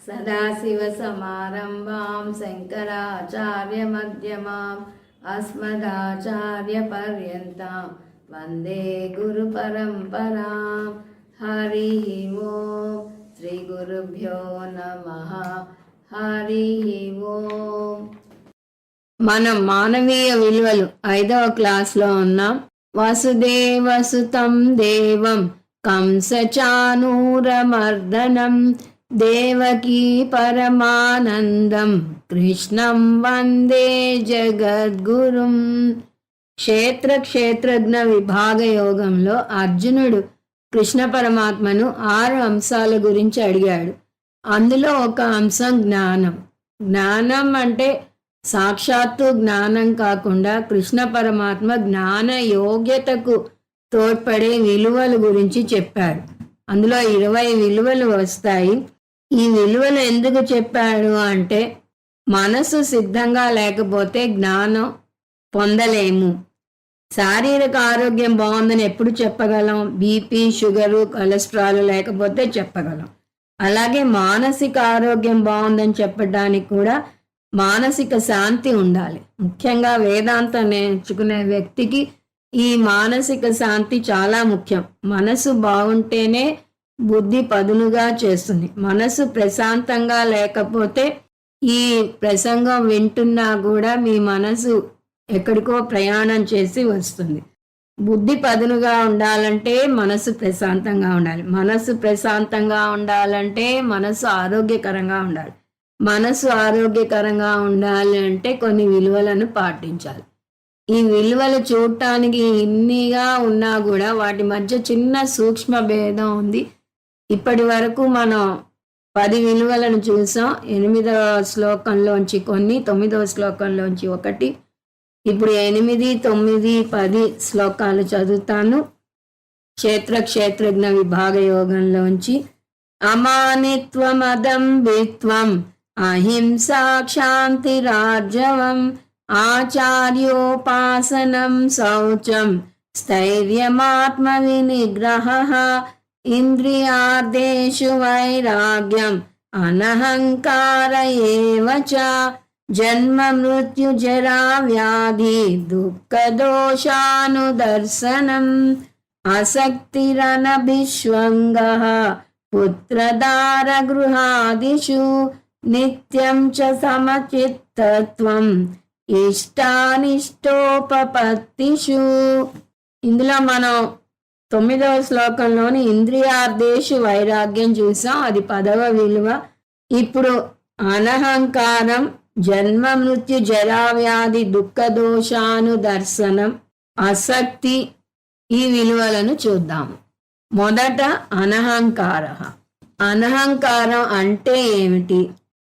सदाशिवसमारम्भां शङ्कराचार्यमध्यमाम् अस्मदाचार्यपर्यन्तां वन्दे गुरुपरम्परां। हरिः ओं श्रीगुरुभ्यो नमः। हरिः ओं. మనం మానవీయ విలువలు 5వ క్లాస్లో ఉన్నాం. వసుదేవసుతం దేవం కంసచానూరమర్దనం దేవకీ పరమానందం కృష్ణం వందే జగద్గురుం. క్షేత్రజ్ఞ విభాగ యోగంలో అర్జునుడు కృష్ణ పరమాత్మను 6 అంశాల గురించి అడిగాడు. అందులో ఒక అంశం జ్ఞానం. జ్ఞానం అంటే సాక్షాత్తు జ్ఞానం కాకుండా కృష్ణ పరమాత్మ జ్ఞాన యోగ్యతకు తోడ్పడే విలువల గురించి చెప్పాడు. అందులో 20 విలువలు వస్తాయి. ఈ విలువలు ఎందుకు చెప్పాడు అంటే మనసు సిద్ధంగా లేకపోతే జ్ఞానం పొందలేము. శారీరక ఆరోగ్యం బాగుందని ఎప్పుడు చెప్పగలం? బీపీ, షుగరు, కొలెస్ట్రాల్ లేకపోతే చెప్పగలం. అలాగే మానసిక ఆరోగ్యం బాగుందని చెప్పడానికి కూడా మానసిక శాంతి ఉండాలి. ముఖ్యంగా వేదాంతం నేర్చుకునే వ్యక్తికి ఈ మానసిక శాంతి చాలా ముఖ్యం. మనసు బాగుంటేనే బుద్ధి పదునుగా చేస్తుంది. మనసు ప్రశాంతంగా లేకపోతే ఈ ప్రసంగం వింటున్నా కూడా మీ మనసు ఎక్కడికో ప్రయాణం చేసి వస్తుంది. బుద్ధి పదునుగా ఉండాలంటే మనసు ప్రశాంతంగా ఉండాలి. మనసు ప్రశాంతంగా ఉండాలంటే మనసు ఆరోగ్యకరంగా ఉండాలి. మనసు ఆరోగ్యకరంగా ఉండాలి అంటే కొన్ని విలువలను పాటించాలి. ఈ విలువలు చూడటానికి ఇన్నిగా ఉన్నా కూడా వాటి మధ్య చిన్న సూక్ష్మ భేదం ఉంది. ఇప్పటి వరకు మనం 10 విలువలను చూసాం. 8వ శ్లోకంలోంచి కొన్ని, 9వ శ్లోకంలోంచి ఒకటి. ఇప్పుడు 8, 9, 10 శ్లోకాలు చదువుతాను. క్షేత్రజ్ఞ విభాగ యోగంలోంచి. అమానిత్వమదంబిత్వం అహింసా క్షాంతిరార్జవం ఆచార్యోపాసనం శౌచం స్థైర్యమాత్మ వినిగ్రహః ఇంద్రియార్థేషు వైరాగ్యం అనహంకార ఏవ చ జన్మ మృత్యు జరా వ్యాధి దుఃఖ దోషానుదర్శనం ఆసక్తిరనభిష్వంగః పుత్రదార గృహాదిషు నిత్యం చ సమచిత్తత్వం ఇష్టానిష్టోపపత్తిషు. ఇందులో మనం 9వ శ్లోకంలోని ఇంద్రియార్థేషు వైరాగ్యం చూసాం. అది 10వ విలువ. ఇప్పుడు అనహంకారం, జన్మ మృత్యు జరావ్యాధి దుఃఖ దోషాను దర్శనం, ఆసక్తి, ఈ విలువలను చూద్దాము. మొదట అనహంకార. అనహంకారం అంటే ఏమిటి?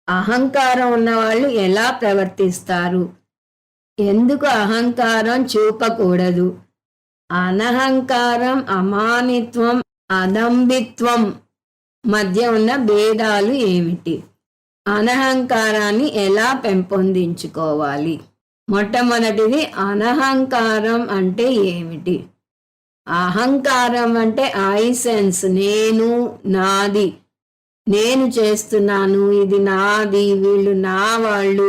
అహంకారం ఉన్నవాళ్ళు ఎలా ప్రవర్తిస్తారు? ఎందుకు అహంకారం చూపకూడదు? అనహంకారం, అమానిత్వం, అదంబిత్వం మధ్య ఉన్న భేదాలు ఏమిటి? అనహంకారాన్ని ఎలా పెంపొందించుకోవాలి? మొట్టమొదటిది అనహంకారం అంటే ఏమిటి? అహంకారం అంటే ఐ సెన్స్, నేను, నాది, నేను చేస్తున్నాను, ఇది నాది, వీళ్ళు నా వాళ్ళు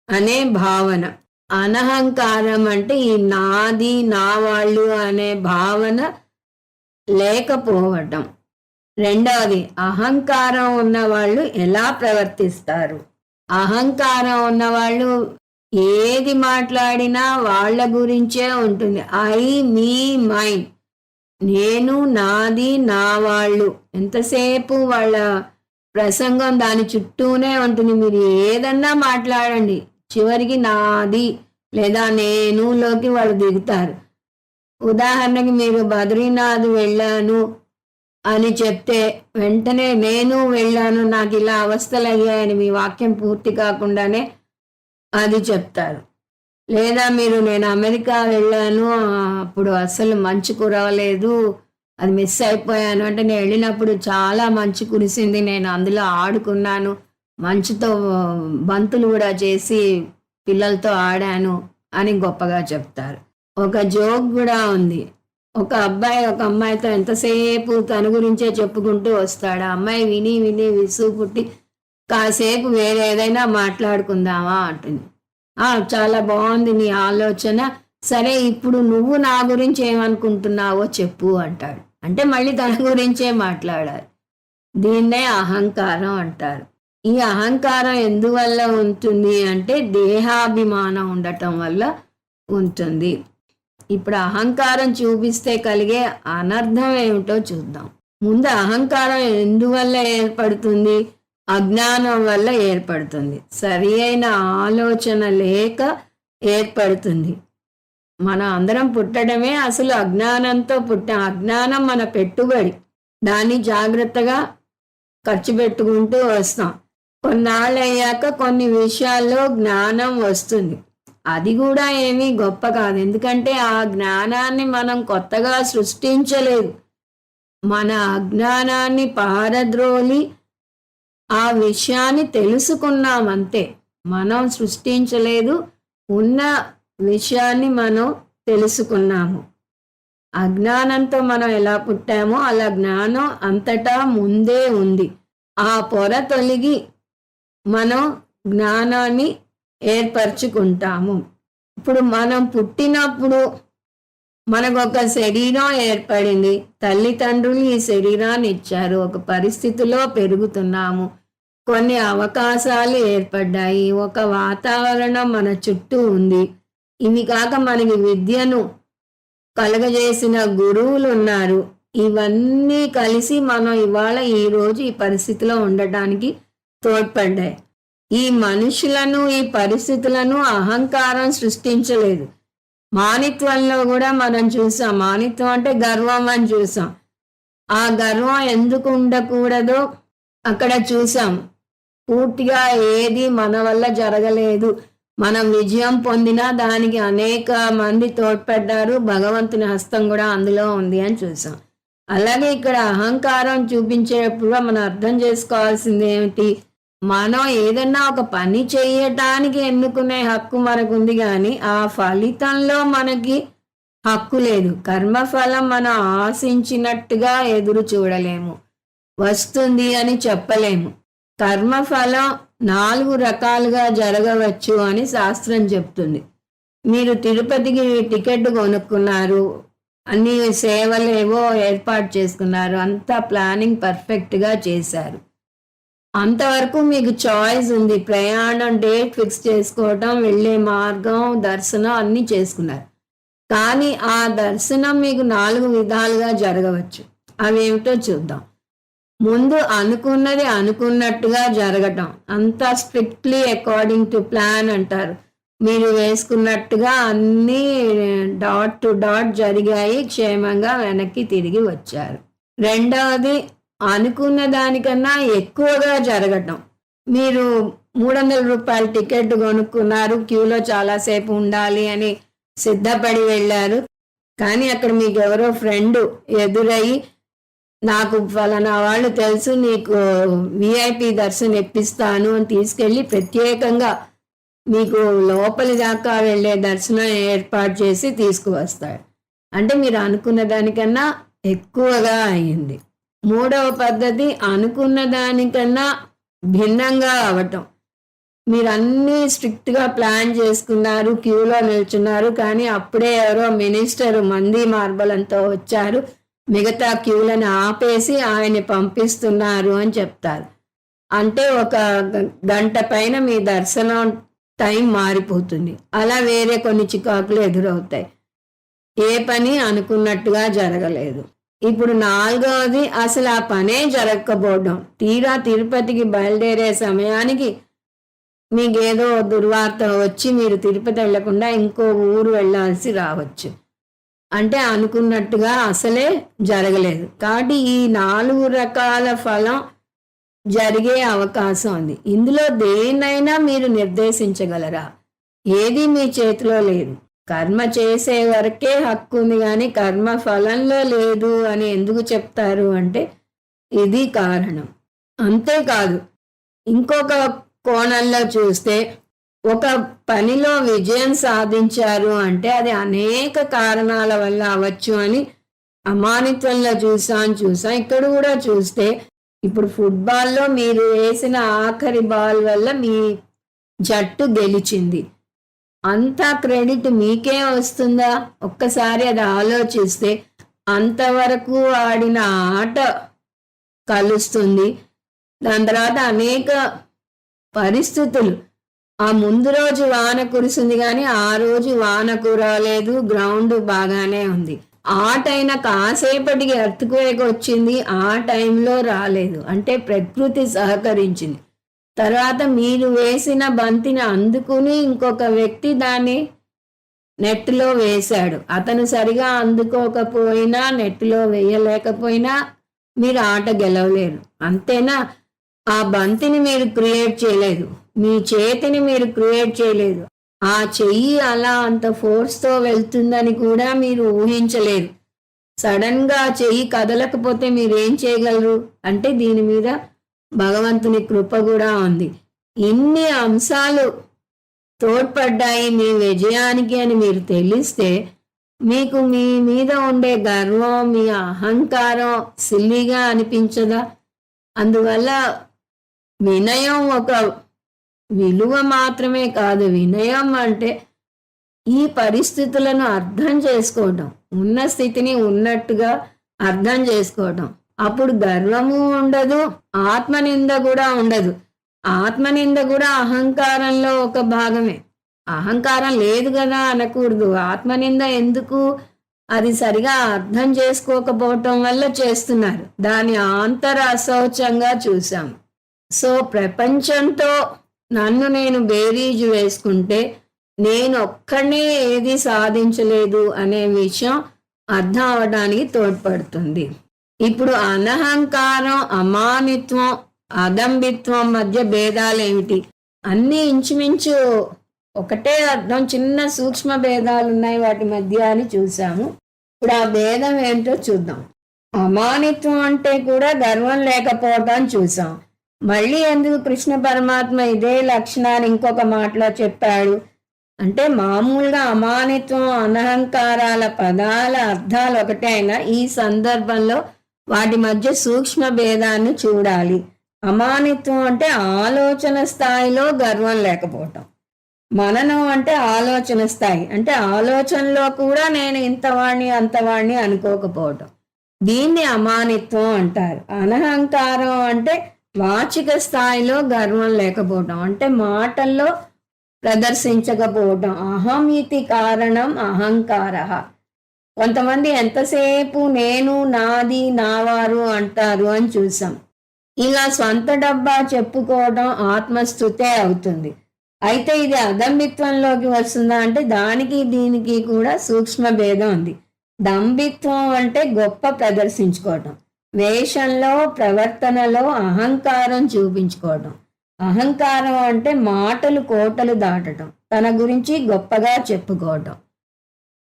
అనే భావన. అనహంకారం అంటే ఈ నాది, నా వాళ్ళు అనే భావన లేకపోవటం. రెండవది అహంకారం ఉన్నవాళ్ళు ఎలా ప్రవర్తిస్తారు? అహంకారం ఉన్నవాళ్ళు ఏది మాట్లాడినా వాళ్ళ గురించే ఉంటుంది. ఐ, మీ, మైన్, నేను, నాది, నా వాళ్ళు. ఎంతసేపు వాళ్ళ ప్రసంగం దాని చుట్టూనే ఉంటుంది. మీరు ఏదన్నా మాట్లాడండి, చివరికి నాది లేదా నేనులోకి వాళ్ళు దిగుతారు. ఉదాహరణకి మీరు బద్రీనాథ్ వెళ్ళాను అని చెప్తే వెంటనే నేను వెళ్ళాను, నాకు ఇలా అవస్థలు అయ్యాయని మీ వాక్యం పూర్తి కాకుండానే అది చెప్తారు. లేదా మీరు నేను అమెరికా వెళ్ళాను, అప్పుడు అసలు మంచు కురవలేదు, అది మిస్ అయిపోయాను అంటే నేను వెళ్ళినప్పుడు చాలా మంచు కురిసింది, నేను అందులో ఆడుకున్నాను, మంచుతో బంతులు కూడా చేసి పిల్లలతో ఆడాను అని గొప్పగా చెప్తారు. ఒక జోక్ కూడా ఉంది. ఒక అబ్బాయి ఒక అమ్మాయితో ఎంతసేపు తన గురించే చెప్పుకుంటూ వస్తాడు. ఆ అమ్మాయి విని విని విసుగు పుట్టి కాసేపు వేరే ఏదైనా మాట్లాడుకుందామా అంటుంది. చాలా బాగుంది నీ ఆలోచన, సరే ఇప్పుడు నువ్వు నా గురించి ఏమనుకుంటున్నావో చెప్పు అంటాడు. అంటే మళ్ళీ తన గురించే మాట్లాడాలి. దీన్నే అహంకారం అంటారు. ఈ అహంకారం ఎందువల్ల ఉంటుంది అంటే దేహాభిమానం ఉండటం వల్ల ఉంటుంది. ఇప్పుడు అహంకారం చూపిస్తే కలిగే అనర్థం ఏమిటో చూద్దాం. ముందు అహంకారం ఎందువల్ల ఏర్పడుతుంది? అజ్ఞానం వల్ల ఏర్పడుతుంది. సరి అయిన ఆలోచన లేక ఏర్పడుతుంది. మన అందరం పుట్టడమే అసలు అజ్ఞానంతో పుట్టాం. అజ్ఞానం మన పెట్టుబడి. దాన్ని జాగ్రత్తగా ఖర్చు పెట్టుకుంటూ వస్తాం. కొన్నాళ్ళు అయ్యాక కొన్ని విషయాల్లో జ్ఞానం వస్తుంది. అది కూడా ఏమీ గొప్ప కాదు. ఎందుకంటే ఆ జ్ఞానాన్ని మనం కొత్తగా సృష్టించలేదు. మన అజ్ఞానాన్ని పారద్రోలి ఆ విషయాన్ని తెలుసుకున్నాం అంతే. మనం సృష్టించలేదు, ఉన్న విషయాన్ని మనం తెలుసుకున్నాము. అజ్ఞానంతో మనం ఎలా పుట్టామో అలా జ్ఞానం అంతటా ముందే ఉంది. ఆ పొర తొలగి మనం జ్ఞానాన్ని ఏర్పరచుకుంటాము. ఇప్పుడు మనం పుట్టినప్పుడు మనకొక శరీరం ఏర్పడింది. తల్లిదండ్రులు ఈ శరీరాన్ని ఇచ్చారు. ఒక పరిస్థితిలో పెరుగుతున్నాము. కొన్ని అవకాశాలు ఏర్పడ్డాయి. ఒక వాతావరణం మన చుట్టూ ఉంది. ఇవి కాక మనకి విద్యను కలగజేసిన గురువులు ఉన్నారు. ఇవన్నీ కలిసి మనం ఇవాళ ఈరోజు ఈ పరిస్థితిలో ఉండటానికి తోడ్పడ్డాయి. ఈ మనుషులను, ఈ పరిస్థితులను అహంకారం సృష్టించలేదు. మానిత్వంలో కూడా మనం చూసాం. మానిత్వం అంటే గర్వం అని చూసాం. ఆ గర్వం ఎందుకు ఉండకూడదో అక్కడ చూసాం. పూర్తిగా ఏది మన వల్ల జరగలేదు. మనం విజయం పొందినా దానికి అనేక మంది తోడ్పడ్డారు. భగవంతుని హస్తం కూడా అందులో ఉంది అని చూసాం. అలాగే ఇక్కడ అహంకారం చూపించేటప్పుడు మనం అర్థం చేసుకోవాల్సింది ఏమిటి? మనం ఏదన్నా ఒక పని చేయటానికి ఎన్నుకునే హక్కు మనకు ఉంది, కానీ ఆ ఫలితంలో మనకి హక్కు లేదు. కర్మఫలం మనం ఆశించినట్టుగా ఎదురు చూడలేము, వస్తుంది అని చెప్పలేము. కర్మఫలం 4 రకాలుగా జరగవచ్చు అని శాస్త్రం చెప్తుంది. మీరు తిరుపతికి టికెట్ కొనుక్కున్నారు, అన్ని సేవలు ఏవో ఏర్పాటు చేసుకున్నారు, అంతా ప్లానింగ్ పర్ఫెక్ట్గా చేశారు. అంతవరకు మీకు చాయిస్ ఉంది. ప్రయాణం డేట్ ఫిక్స్ చేసుకోవటం, వెళ్ళే మార్గం, దర్శనం అన్నీ చేసుకున్నారు. కానీ ఆ దర్శనం మీకు 4 విధాలుగా జరగవచ్చు. అవేమిటో చూద్దాం. ముందు అనుకున్నది అనుకున్నట్టుగా జరగటం, అంతా స్ట్రిక్ట్లీ అకార్డింగ్ టు ప్లాన్ అంటారు. మీరు వేసుకున్నట్టుగా అన్నీ డాట్ టు డాట్ జరిగాయి, క్షేమంగా వెనక్కి తిరిగి వచ్చారు. రెండవది అనుకున్న దానికన్నా ఎక్కువగా జరగటం. మీరు 300 రూపాయల టికెట్ కొనుక్కున్నారు, క్యూలో చాలాసేపు ఉండాలి అని సిద్ధపడి వెళ్ళారు. కానీ అక్కడ మీకు ఎవరో ఫ్రెండ్ ఎదురయ్యి, నాకు ఫలానా వాళ్ళు తెలుసు, నీకు విఐపి దర్శనం ఇప్పిస్తాను అని తీసుకెళ్ళి ప్రత్యేకంగా మీకు లోపలి దాకా వెళ్ళే దర్శనం ఏర్పాటు చేసి తీసుకువస్తాడు. అంటే మీరు అనుకున్న దానికన్నా ఎక్కువగా అయింది. మూడవ పద్ధతి అనుకున్న దానికన్నా భిన్నంగా అవటం. మీరు అన్నీ స్ట్రిక్ట్గా ప్లాన్ చేసుకున్నారు, క్యూలో నిల్చున్నారు, కానీ అప్పుడే ఎవరో మినిస్టర్ మంది మార్బలంతో వచ్చారు, మిగతా క్యూలను ఆపేసి ఆయన్ని పంపిస్తున్నారు అని చెప్తారు. అంటే ఒక గంట పైన మీ దర్శనం టైం మారిపోతుంది. అలా వేరే కొన్ని చికాకులు ఎదురవుతాయి. ఏ పని అనుకున్నట్టుగా జరగలేదు. ఇప్పుడు 4వది అసలు ఆ పనే జరగకపోవడం. తీరా తిరుపతికి బయలుదేరే సమయానికి మీకేదో దుర్వార్త వచ్చి మీరు తిరుపతి వెళ్లకుండా ఇంకో ఊరు వెళ్ళాల్సి రావచ్చు. అంటే అనుకున్నట్టుగా అసలే జరగలేదు. కాబట్టి ఈ 4 రకాల ఫలం జరిగే అవకాశం ఉంది. ఇందులో దేన్నైనా మీరు నిర్దేశించగలరా? ఏది మీ చేతిలో లేదు. కర్మ చేసే వరకే హక్కు ఉంది, కానీ కర్మ ఫలంలో లేదు అని ఎందుకు చెప్తారు అంటే ఇది కారణం. అంతేకాదు, ఇంకొక కోణంలో చూస్తే ఒక పనిలో విజయం సాధించారు అంటే అది అనేక కారణాల వల్ల అవ్వచ్చు అని అమానిత్వంలో చూసాం. ఇక్కడ కూడా చూస్తే ఇప్పుడు ఫుట్బాల్లో మీరు వేసిన ఆఖరి బాల్ వల్ల మీ జట్టు గెలిచింది. అంతా క్రెడిట్ మీకే వస్తుందా? ఒక్కసారి అది ఆలోచిస్తే అంతవరకు ఆడిన ఆట కలుస్తుంది. దాని తర్వాత అనేక పరిస్థితులు, ఆ ముందు రోజు వాన కురిసింది కానీ ఆ రోజు వాన కురలేదు, గ్రౌండ్ బాగానే ఉంది. ఆ టైం కాసేపటికి ఎర్త్క్వేక్ వచ్చింది, ఆ టైంలో రాలేదు. అంటే ప్రకృతి సహకరించింది. తర్వాత మీరు వేసిన బంతిని అందుకుని ఇంకొక వ్యక్తి దాన్ని నెట్లో వేశాడు. అతను సరిగా అందుకోకపోయినా, నెట్లో వేయలేకపోయినా మీరు ఆట గెలవలేరు. అంతేనా? ఆ బంతిని మీరు క్రియేట్ చేయలేదు, మీ చేతిని మీరు క్రియేట్ చేయలేదు. ఆ చెయ్యి అలా అంత ఫోర్స్తో వెళ్తుందని కూడా మీరు ఊహించలేరు. సడన్ గా చెయ్యి కదలకపోతే మీరేం చేయగలరు? అంటే దీని మీద భగవంతుని కృప కూడా ఉంది. ఇన్ని అంశాలు తోడ్పడ్డాయి మీ విజయానికి అని మీరు తెలిస్తే మీకు మీ మీద ఉండే గర్వం, మీ అహంకారం సిల్లిగా అనిపించదా? అందువల్ల వినయం ఒక విలువ మాత్రమే కాదు. వినయం అంటే ఈ పరిస్థితులను అర్థం చేసుకోవటం, ఉన్న స్థితిని ఉన్నట్టుగా అర్థం చేసుకోవటం. అప్పుడు గర్వము ఉండదు, ఆత్మనింద కూడా ఉండదు. ఆత్మనింద కూడా అహంకారంలో ఒక భాగమే. అహంకారం లేదు కదా అనకూడదు. ఆత్మనింద ఎందుకు? అది సరిగా అర్థం చేసుకోకపోవటం వల్ల చేస్తున్నారు. దాని ఆంతర అశౌచంగా చూసాం. సో ప్రపంచంతో నన్ను నేను బేరీజు వేసుకుంటే నేను ఒక్కడే ఏది సాధించలేదు అనే విషయం అర్థం అవడానికి తోడ్పడుతుంది. ఇప్పుడు అనహంకారం, అమానిత్వం, అదంబిత్వం మధ్య భేదాలు ఏమిటి? అన్నీ ఇంచుమించు ఒకటే అర్థం, చిన్న సూక్ష్మ భేదాలు ఉన్నాయి వాటి మధ్య అని చూసాము. ఇప్పుడు ఆ భేదం ఏంటో చూద్దాం. అమానిత్వం అంటే కూడా గర్వం లేకపోవటం చూసాం. మళ్ళీ ఎందుకు కృష్ణ పరమాత్మ ఇదే లక్షణాన్ని ఇంకొక మాటలో చెప్పాడు అంటే, మామూలుగా అమానిత్వం, అనహంకారాల పదాల అర్థాలు ఒకటే అయినా ఈ సందర్భంలో వాటి మధ్య సూక్ష్మ భేదాన్ని చూడాలి. అమానిత్వం అంటే ఆలోచన స్థాయిలో గర్వం లేకపోవటం. మననం అంటే ఆలోచన స్థాయి, అంటే ఆలోచనలో కూడా నేను ఇంతవాణ్ణి అంతవాణ్ణి అనుకోకపోవటం. దీన్ని అమానిత్వం అంటారు. అనహంకారం అంటే వాచిక స్థాయిలో గర్వం లేకపోవటం, అంటే మాటల్లో ప్రదర్శించకపోవటం. అహమితి కారణం అహంకార. కొంతమంది ఎంతసేపు నేను, నాది, నావారు అంటారు అని చూసాం. ఇలా స్వంత డబ్బా చెప్పుకోవడం ఆత్మస్థుతే అవుతుంది. అయితే ఇది అదంబిత్వంలోకి వస్తుందా అంటే దానికి దీనికి కూడా సూక్ష్మ భేదం ఉంది. దంభిత్వం అంటే గొప్ప ప్రదర్శించుకోవటం, వేషంలో, ప్రవర్తనలో అహంకారం చూపించుకోవటం. అహంకారం అంటే మాటలు కోటలు దాటటం, తన గురించి గొప్పగా చెప్పుకోవటం.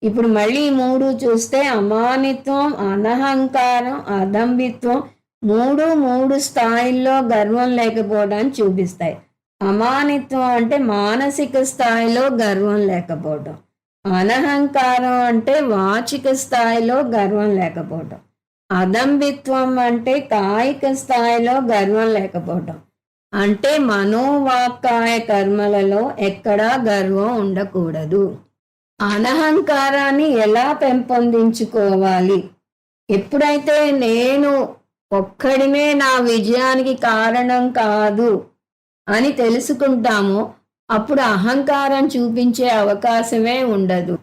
ఇప్పుడు మళ్ళీ మూడు చూస్తే అమానిత్వం, అనహంకారం, అదంబిత్వం మూడు స్థాయిల్లో గర్వం లేకపోవడాన్ని చూపిస్తాయి. అమానిత్వం అంటే మానసిక స్థాయిలో గర్వం లేకపోవటం. అనహంకారం అంటే వాచిక స్థాయిలో గర్వం లేకపోవటం. అదంబిత్వం అంటే కాయిక స్థాయిలో గర్వం లేకపోవటం. అంటే మనోవాక్కాయ కర్మలలో ఎక్కడా గర్వం ఉండకూడదు. అనహంకారాన్ని ఎలా పెంపొందించుకోవాలి? ఎప్పుడైతే నేను ఒక్కడినే నా విజయానికి కారణం కాదు అని తెలుసుకుంటామో అప్పుడు అహంకారం చూపించే అవకాశమే ఉండదు.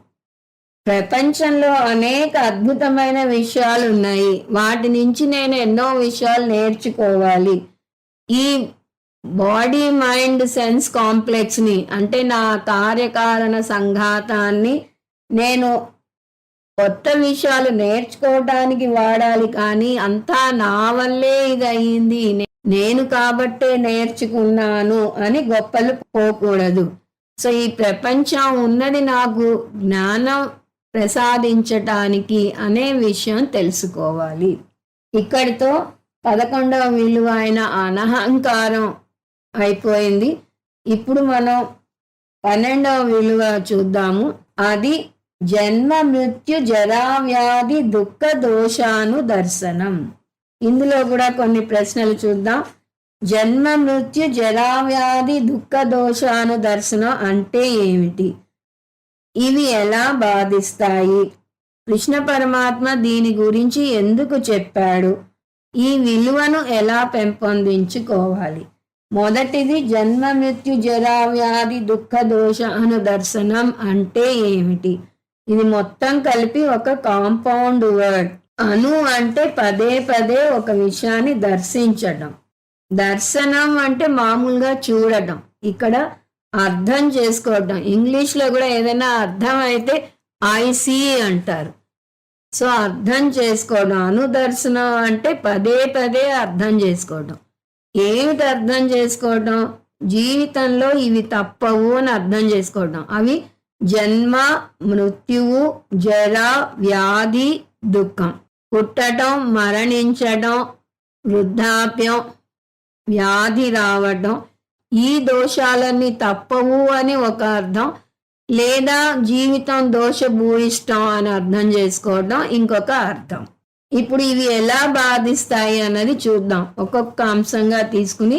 ప్రపంచంలో అనేక అద్భుతమైన విషయాలు ఉన్నాయి. వాటి నుంచి నేను ఎన్నో విషయాలు నేర్చుకోవాలి. ఈ బాడీ మైండ్ సెన్స్ కాంప్లెక్స్ని, అంటే నా కార్యకారణ సంఘాతాన్ని నేను కొత్త విషయాలు నేర్చుకోవడానికి వాడాలి. కానీ అంతా నా వల్లే ఇది అయింది, నేను కాబట్టే నేర్చుకున్నాను అని గొప్పలు పోకూడదు. సో ఈ ప్రపంచం ఉన్నది నాకు జ్ఞానం ప్రసాదించటానికి అనే విషయం తెలుసుకోవాలి. ఇక్కడితో 11వ విలువ అయిన అనహంకారం అయిపోయింది. ఇప్పుడు మనం 12వ విలువ చూద్దాము. అది జన్మ మృత్యు జరా వ్యాధి దుఃఖ దోషాను దర్శనం. ఇందులో కూడా కొన్ని ప్రశ్నలు చూద్దాం. జన్మ మృత్యు జరావ్యాధి దుఃఖ దోషాను దర్శనం అంటే ఏమిటి? ఇవి ఎలా బాధిస్తాయి? కృష్ణ పరమాత్మ దీని గురించి ఎందుకు చెప్పాడు? ఈ విలువను ఎలా పెంపొందించుకోవాలి? మొదటిది జన్మ మృత్యు జరావ్యాధి దుఃఖ దోషాను దర్శనం అంటే ఏమిటి? ఇది మొత్తం కలిపి ఒక కాంపౌండ్ వర్డ్. అను అంటే పదే పదే ఒక విషయాన్ని దర్శించడం. దర్శనం అంటే మామూలుగా చూడటం, ఇక్కడ అర్థం చేసుకోవడం. ఇంగ్లీష్లో కూడా ఏదైనా అర్థం అయితే ఐ సీ అంటారు. సో అర్థం చేసుకోవడం. అనుదర్శనం అంటే పదే పదే అర్థం చేసుకోవడం. ఏమిటి అర్థం చేసుకోవడం? జీవితంలో ఇవి తప్పవు అని అర్థం చేసుకోవడం. అవి జన్మ, మృత్యువు, జర, వ్యాధి, దుఃఖం. పుట్టడం, మరణించడం, వృద్ధాప్యం, వ్యాధి రావడం, ఈ దోషాలన్నీ తప్పవు అని ఒక అర్థం. లేదా జీవితం దోషభూయిష్టం అని అర్థం చేసుకోవడం ఇంకొక అర్థం. ఇప్పుడు ఇవి ఎలా బాధిస్తాయి అన్నది చూద్దాం. ఒక్కొక్క అంశంగా తీసుకుని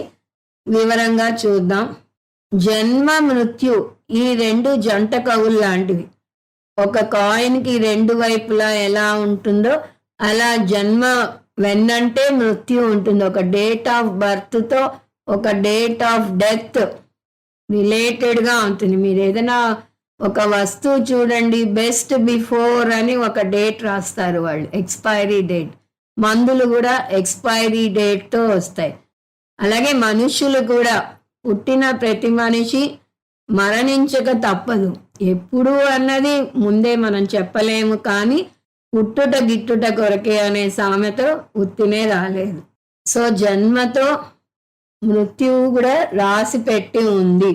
వివరంగా చూద్దాం. జన్మ, మృత్యు ఈ రెండు జంట కవులు లాంటివి. ఒక కాయిన్కి రెండు వైపులా ఎలా ఉంటుందో అలా జన్మ వెన్నంటే మృత్యు ఉంటుంది. ఒక డేట్ ఆఫ్ బర్త్తో ఒక డేట్ ఆఫ్ డెత్ రిలేటెడ్గా ఉంటుంది. మీరు ఏదైనా ఒక వస్తువు చూడండి, బెస్ట్ బిఫోర్ అని ఒక డేట్ రాస్తారు వాళ్ళు, ఎక్స్పైరీ డేట్. మందులు కూడా ఎక్స్పైరీ డేట్తో వస్తాయి. అలాగే మనుషులు కూడా, పుట్టిన ప్రతి మనిషి మరణించక తప్పదు. ఎప్పుడు అన్నది ముందే మనం చెప్పలేము, కానీ పుట్టుట గిట్టుట కొరకే అనే సామెత ఉత్తినే రాలేదు. సో జన్మతో మృత్యువు కూడా రాసి పెట్టి ఉంది.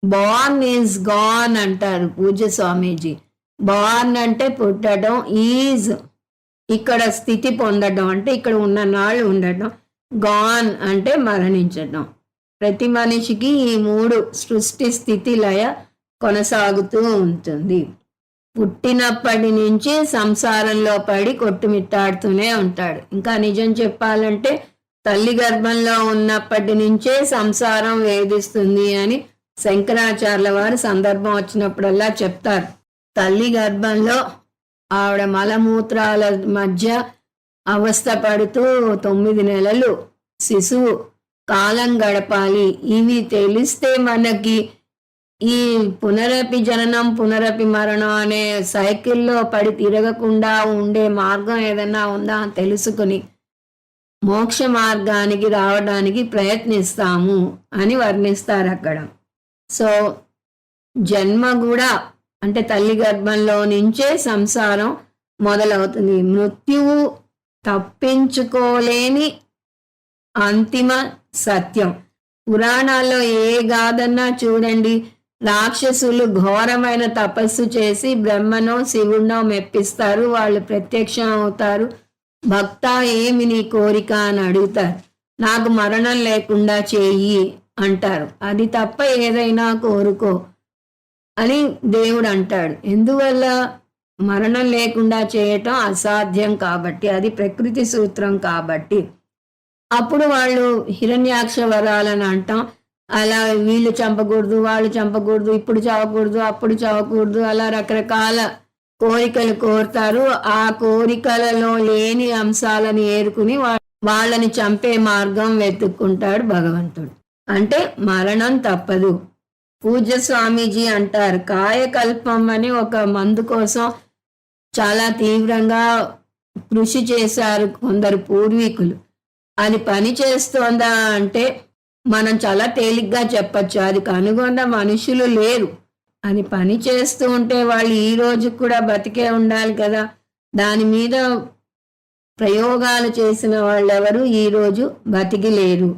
బార్న్ ఈజ్ గాన్ అంటారు పూజ్య స్వామీజీ. బార్న్ అంటే పుట్టడం, ఈజ్ ఇక్కడ స్థితి పొందడం అంటే ఇక్కడ ఉన్న నాళ్ళు ఉండటం, గాన్ అంటే మరణించడం. ప్రతి మనిషికి ఈ మూడు సృష్టి స్థితి లయ కొనసాగుతూ ఉంటుంది. పుట్టినప్పటి నుంచి సంసారంలో పడి కొట్టుమిట్టాడుతూనే ఉంటాడు. ఇంకా నిజం చెప్పాలంటే తల్లి గర్భంలో ఉన్నప్పటి నుంచే సంసారం వేధిస్తుంది అని శంకరాచార్యుల వారు సందర్భం వచ్చినప్పుడల్లా చెప్తారు. తల్లి గర్భంలో ఆవిడ మలమూత్రాల మధ్య అవస్థ పడుతూ 9 నెలలు శిశువు కాలం గడపాలి. ఇవి తెలిస్తే మనకి ఈ పునరపి జననం పునరపి మరణం అనే సైకిల్లో పడి తిరగకుండా ఉండే మార్గం ఏదైనా ఉందా అని తెలుసుకుని మోక్ష మార్గానికి రావడానికి ప్రయత్నిస్తాము అని వర్ణిస్తారు అక్కడ. సో జన్మ కూడా అంటే తల్లి గర్భంలో నుంచే సంసారం మొదలవుతుంది. మృత్యువు తప్పించుకోలేని అంతిమ సత్యం. పురాణాల్లో ఏ గాథన్నా చూడండి, రాక్షసులు ఘోరమైన తపస్సు చేసి బ్రహ్మనో శివుణ్ణో మెప్పిస్తారు. వాళ్ళు ప్రత్యక్షం అవుతారు. భక్త ఏమి నీ కోరిక అని అడుగుతారు. నాకు మరణం లేకుండా చేయి అంటారు. అది తప్ప ఏదైనా కోరుకో అని దేవుడు అంటాడు. ఎందువల్ల? మరణం లేకుండా చేయటం అసాధ్యం కాబట్టి, అది ప్రకృతి సూత్రం కాబట్టి. అప్పుడు వాళ్ళు హిరణ్యాక్ష వరాలని అంటాం. అలా వీళ్ళు చంపకూడదు, వాళ్ళు చంపకూడదు, ఇప్పుడు చావకూడదు, అప్పుడు చావకూడదు, అలా రకరకాల కోరికలు కోరుతారు. ఆ కోరికలలో లేని అంశాలను ఏరుకుని వాళ్ళని చంపే మార్గం వెతుక్కుంటాడు భగవంతుడు. అంటే మరణం తప్పదు. పూజ్య స్వామీజీ అంటారు, కాయకల్పం అని ఒక మందు కోసం చాలా తీవ్రంగా కృషి చేశారు కొందరు పూర్వీకులు. అది పని చేస్తోందా అంటే మనం చాలా తేలిగ్గా చెప్పచ్చు, అది కనుగొన్న మనుషులు లేరు. అది పని చేస్తూ ఉంటే వాళ్ళు ఈ రోజు కూడా బతికే ఉండాలి కదా. దాని మీద ప్రయోగాలు చేసిన వాళ్ళెవరు ఈరోజు బతికి లేరు.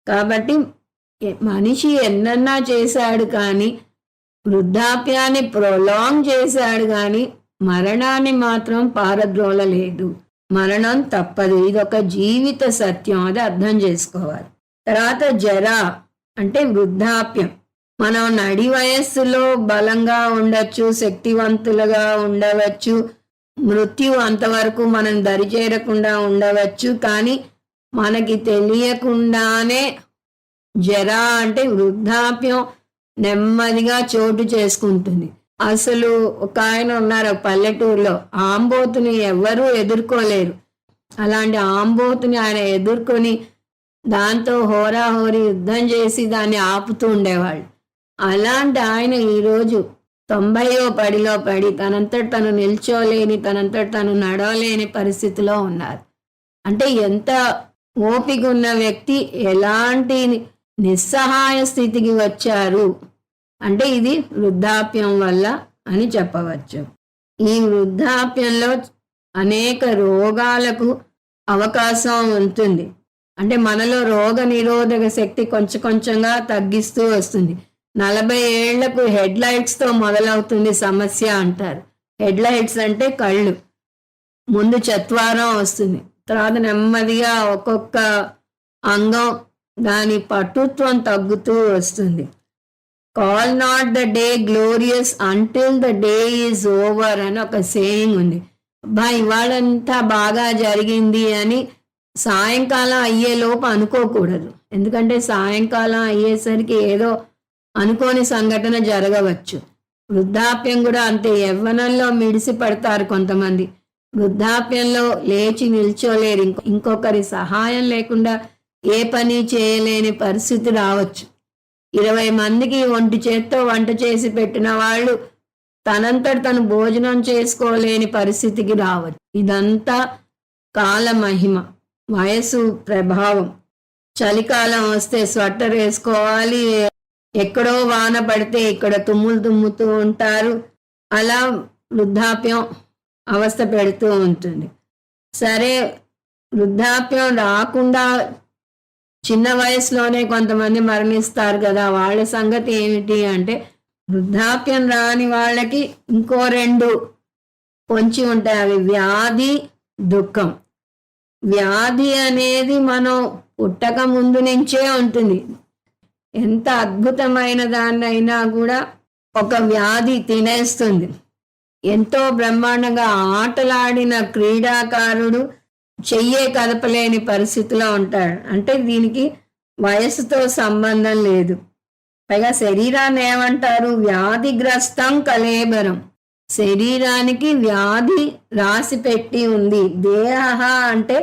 కాబట్టి మనిషి ఎన్నన్నా చేశాడు కానీ, వృద్ధాప్యాన్ని ప్రొలాంగ్ చేశాడు కానీ మరణాన్ని మాత్రం పారద్రోలలేదు. మరణం తప్పదు. ఇదొక జీవిత సత్యం, అది అర్థం చేసుకోవాలి. తర్వాత జర అంటే వృద్ధాప్యం. మనం నడి వయస్సులో బలంగా ఉండొచ్చు, శక్తివంతులుగా ఉండవచ్చు, మృత్యు అంతవరకు మనం దరిచేరకుండా ఉండవచ్చు, కానీ మనకి తెలియకుండానే జరా అంటే వృద్ధాప్యం నెమ్మదిగా చోటు చేసుకుంటుంది. అసలు ఒక ఆయన ఉన్నారు పల్లెటూరులో, ఆంబోతుని ఎవ్వరూ ఎదుర్కోలేరు. అలాంటి ఆంబోతుని ఆయన ఎదుర్కొని దాంతో హోరాహోరీ యుద్ధం చేసి దాన్ని ఆపుతూ ఉండేవాళ్ళు. అలాంటి ఆయన ఈరోజు 90వ పడిలో పడి తనంతట తను నిల్చోలేని, తనంతట తను నడవలేని పరిస్థితిలో ఉన్నారు. అంటే ఎంత ఓపిక ఉన్న వ్యక్తి ఎలాంటి నిస్సహాయ స్థితికి వచ్చారు అంటే ఇది వృద్ధాప్యం వల్ల అని చెప్పవచ్చు. ఈ వృద్ధాప్యంలో అనేక రోగాలకు అవకాశం ఉంటుంది. అంటే మనలో రోగ నిరోధక శక్తి కొంచెం కొంచెంగా తగ్గిస్తూ వస్తుంది. 40 ఏళ్లకు హెడ్ లైట్స్తో మొదలవుతుంది సమస్య అంటారు. హెడ్ లైట్స్ అంటే కళ్ళు. ముందు చత్వారం వస్తుంది, తర్వాత నెమ్మదిగా ఒక్కొక్క అంగం దాని పటుత్వం తగ్గుతూ వస్తుంది. Call not the day glorious until the day is over అని ఒక సేయింగ్ ఉంది. ఇవాళంతా బాగా జరిగింది అని సాయంకాలం అయ్యేలోపు అనుకోకూడదు. ఎందుకంటే సాయంకాలం అయ్యేసరికి ఏదో అనుకోని సంఘటన జరగవచ్చు. వృద్ధాప్యం కూడా అంతే. యవ్వనంలో మిడిసి పడతారు కొంతమంది, వృద్ధాప్యంలో లేచి నిల్చోలేరు. ఇంకొకరి సహాయం లేకుండా ఏ పని చేయలేని పరిస్థితి రావచ్చు. 20 మందికి ఒంటి చేత్తో వంట చేసి పెట్టిన వాళ్ళు తనంతట తను భోజనం చేసుకోలేని పరిస్థితికి రావచ్చు. ఇదంతా కాలమహిమ, వయసు ప్రభావం. చలికాలం వస్తే స్వెటర్ వేసుకోవాలి, ఎక్కడో వాన పడితే ఇక్కడ తుమ్ములు తుమ్ముతూ ఉంటారు. అలా వృద్ధాప్యం అవస్థ పెడుతూ ఉంటుంది. సరే, వృద్ధాప్యం రాకుండా చిన్న వయసులోనే కొంతమంది మరణిస్తారు కదా, వాళ్ళ సంగతి ఏమిటి అంటే వృద్ధాప్యం రాని వాళ్ళకి ఇంకో 2 పొంచి ఉంటాయి. అవి వ్యాధి, దుఃఖం. వ్యాధి అనేది మనం పుట్టక ముందు నుంచే ఉంటుంది. ఎంత అద్భుతమైన దాన్నైనా కూడా ఒక వ్యాధి తినేస్తుంది. ఎంతో బ్రహ్మాండంగా ఆటలాడిన క్రీడాకారుడు చెయ్యే కదపలేని పరిస్థితిలో ఉంటాడు. అంటే దీనికి వయసుతో సంబంధం లేదు. పైగా శరీరాన్ని ఏమంటారు? వ్యాధిగ్రస్తం కలేబరం. శరీరానికి వ్యాధి రాసి పెట్టి ఉంది. దేహ అంటే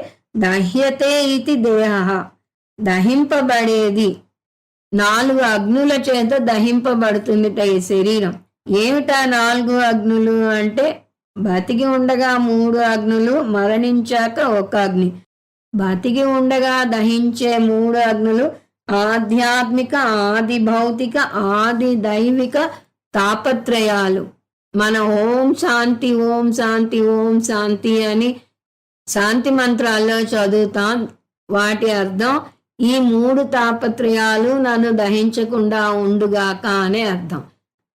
దహ్యతే ఇది దేహ, దహింపబడేది. 4 అగ్నుల చేత దహింపబడుతుందిట ఈ శరీరం. ఏమిటా 4 అగ్నులు అంటే బతికి ఉండగా 3 అగ్నులు, మరణించాక 1 అగ్ని. బతికి ఉండగా దహించే 3 అగ్నులు ఆధ్యాత్మిక, ఆది భౌతిక, ఆది దైవిక తాపత్రయాలు. మన ఓం శాంతి, ఓం శాంతి, ఓం శాంతి అని శాంతి మంత్రాల్లో చదువుతాం. వాటి అర్థం ఈ 3 తాపత్రయాలు నన్ను దహించకుండా ఉండుగాక అనే అర్థం.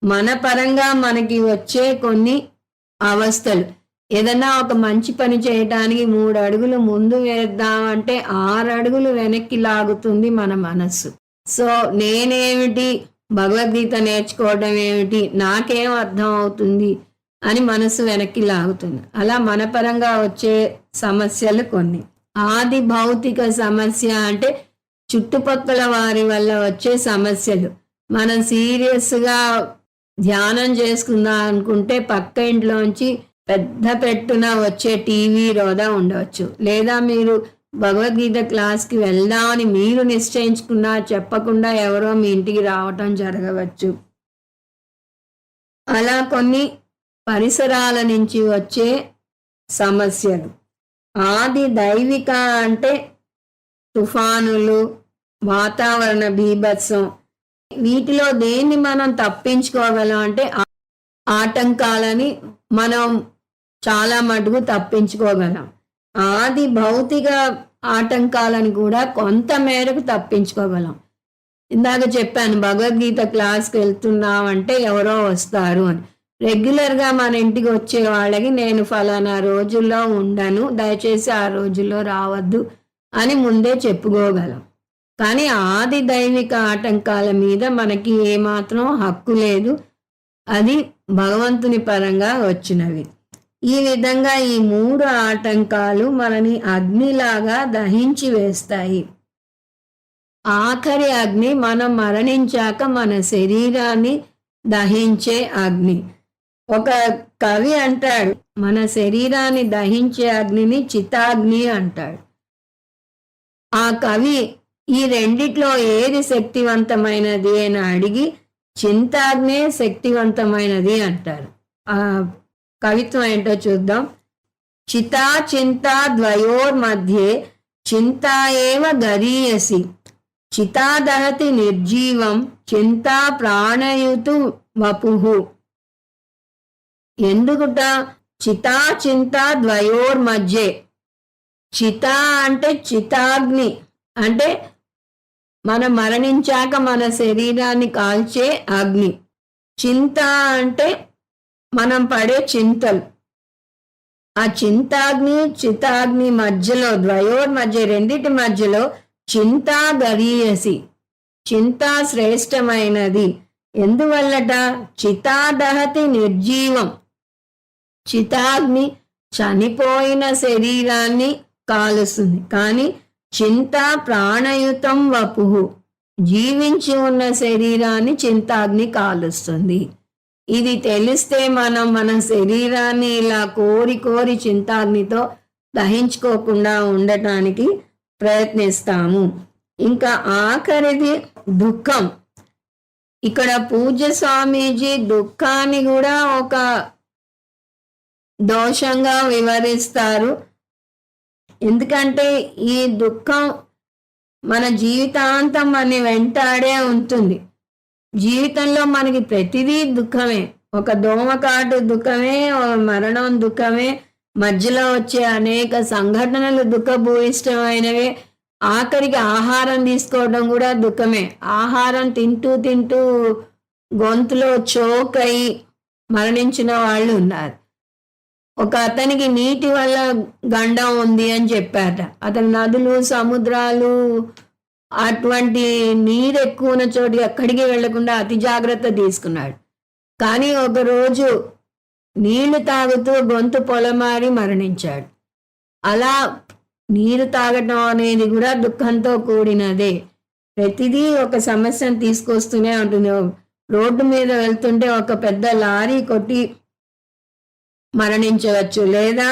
మన పరంగా మనకి వచ్చే కొన్ని అవస్థలు. ఏదన్నా ఒక మంచి పని చేయటానికి 3 అడుగులు ముందు వేద్దామంటే 6 అడుగులు వెనక్కి లాగుతుంది మన మనస్సు. సో నేనేమిటి, భగవద్గీత నేర్చుకోవడం ఏమిటి, నాకేం అర్థం అవుతుంది అని మనసు వెనక్కి లాగుతుంది. అలా మన పరంగా వచ్చే సమస్యలు కొన్ని. ఆది భౌతిక సమస్య అంటే చుట్టుపక్కల వారి వల్ల వచ్చే సమస్యలు. మనం సీరియస్గా ధ్యానం చేసుకుందాం అనుకుంటే పక్క ఇంట్లోంచి పెద్ద పెట్టున వచ్చే టీవీ రోదా ఉండవచ్చు. లేదా మీరు భగవద్గీత క్లాస్కి వెళ్దామని మీరు నిశ్చయించుకున్నా చెప్పకుండా ఎవరో మీ ఇంటికి రావటం జరగవచ్చు. అలా కొన్ని పరిసరాల నుంచి వచ్చే సమస్యలు. ఆది దైవిక అంటే తుఫానులు, వాతావరణ బీభత్సం. వీటిలో దేన్ని మనం తప్పించుకోగలం అంటే ఆటంకాలని మనం చాలా మటుకు తప్పించుకోగలం. ఆది భౌతిక ఆటంకాలను కూడా కొంత మేరకు తప్పించుకోగలం. ఇందాక చెప్పాను, భగవద్గీత క్లాస్కి వెళ్తున్నామంటే ఎవరో వస్తారు అని. రెగ్యులర్గా మన ఇంటికి వచ్చే వాళ్ళకి నేను ఫలానా రోజుల్లో ఉండను, దయచేసి ఆ రోజుల్లో రావద్దు అని ముందే చెప్పుకోగలం. కానీ ఆది దైవిక ఆటంకాల మీద మనకి ఏమాత్రం హక్కు లేదు. అది భగవంతుని పరంగా వచ్చినవి. ఈ విధంగా ఈ 3 ఆటంకాలు మనని అగ్నిలాగా దహించి వేస్తాయి. ఆఖరి అగ్ని మనం మరణించాక మన శరీరాన్ని దహించే అగ్ని. ఒక కవి అంటాడు, మన శరీరాన్ని దహించే అగ్నిని చితాగ్ని అంటాడు. ఆ కవి ఈ రెండిట్లో ఏది శక్తివంతమైనది అని అడిగి చింతాగ్నే శక్తివంతమైనది అంటారు. ఆ కవిత్వం ఏంటో చూద్దాం. చితా చింతా ద్వయోర్మధ్యే చింతా ఏవ గరీయసి, చితా దహతి నిర్జీవం, చింతా ప్రాణయుతు వపుః. ఎందుకుట? చితా చింతా ద్వయోర్మధ్యే. చిత అంటే చితాగ్ని, అంటే మనం మరణించాక మన శరీరాన్ని కాల్చే అగ్ని. చింత అంటే మనం పడే చింతలు. ఆ చింతాగ్ని చితాగ్ని మధ్యలో, ద్వయోర్ మధ్య, రెండిటి మధ్యలో చింతా గరీయసి, చింత శ్రేష్టమైనది. ఎందువల్లట? చితా దహతి నిర్జీవం. చితాగ్ని చనిపోయిన శరీరాన్ని కాలుస్తుంది, కానీ చింత ప్రాణయుతం వపుః, జీవించి ఉన్న శరీరాన్ని చింతాగ్ని కాలుస్తుంది. ఇది తెలిస్తే మనం మన శరీరాన్ని ఇలా కోరి కోరి చింతాగ్నితో దహించుకోకుండా ఉండటానికి ప్రయత్నిస్తాము. ఇంకా ఆఖరిది దుఃఖం. ఇక్కడ పూజ్య స్వామీజీ దుఃఖాన్ని కూడా ఒక దోషంగా వివరిస్తారు. ఎందుకంటే ఈ దుఃఖం మన జీవితాంతం మన వెంటాడే ఉంటుంది. జీవితంలో మనకి ప్రతిదీ దుఃఖమే. ఒక దోమకాటు దుఃఖమే, మరణం దుఃఖమే, మధ్యలో వచ్చే అనేక సంఘటనలు దుఃఖభూయిష్టమైనవే. ఆఖరికి ఆహారం తీసుకోవడం కూడా దుఃఖమే. ఆహారం తింటూ తింటూ గొంతులో చోక్ అయి మరణించిన వాళ్ళు ఉన్నారు. ఒక అతనికి నీటి వల్ల గండం ఉంది అని చెప్పాట. అతను నదులు సముద్రాలు అటువంటి నీరు ఎక్కువ ఉన్న చోటు ఎక్కడికి వెళ్లకుండా అతి జాగ్రత్త తీసుకున్నాడు. కానీ ఒకరోజు నీళ్లు తాగుతూ గొంతు పొలమారి మరణించాడు. అలా నీరు తాగటం అనేది కూడా దుఃఖంతో కూడినదే. ప్రతిదీ ఒక సమస్యను తీసుకొస్తూనే ఉంటుంది. రోడ్డు మీద వెళ్తుంటే ఒక పెద్ద లారీ కొట్టి మరణించవచ్చు, లేదా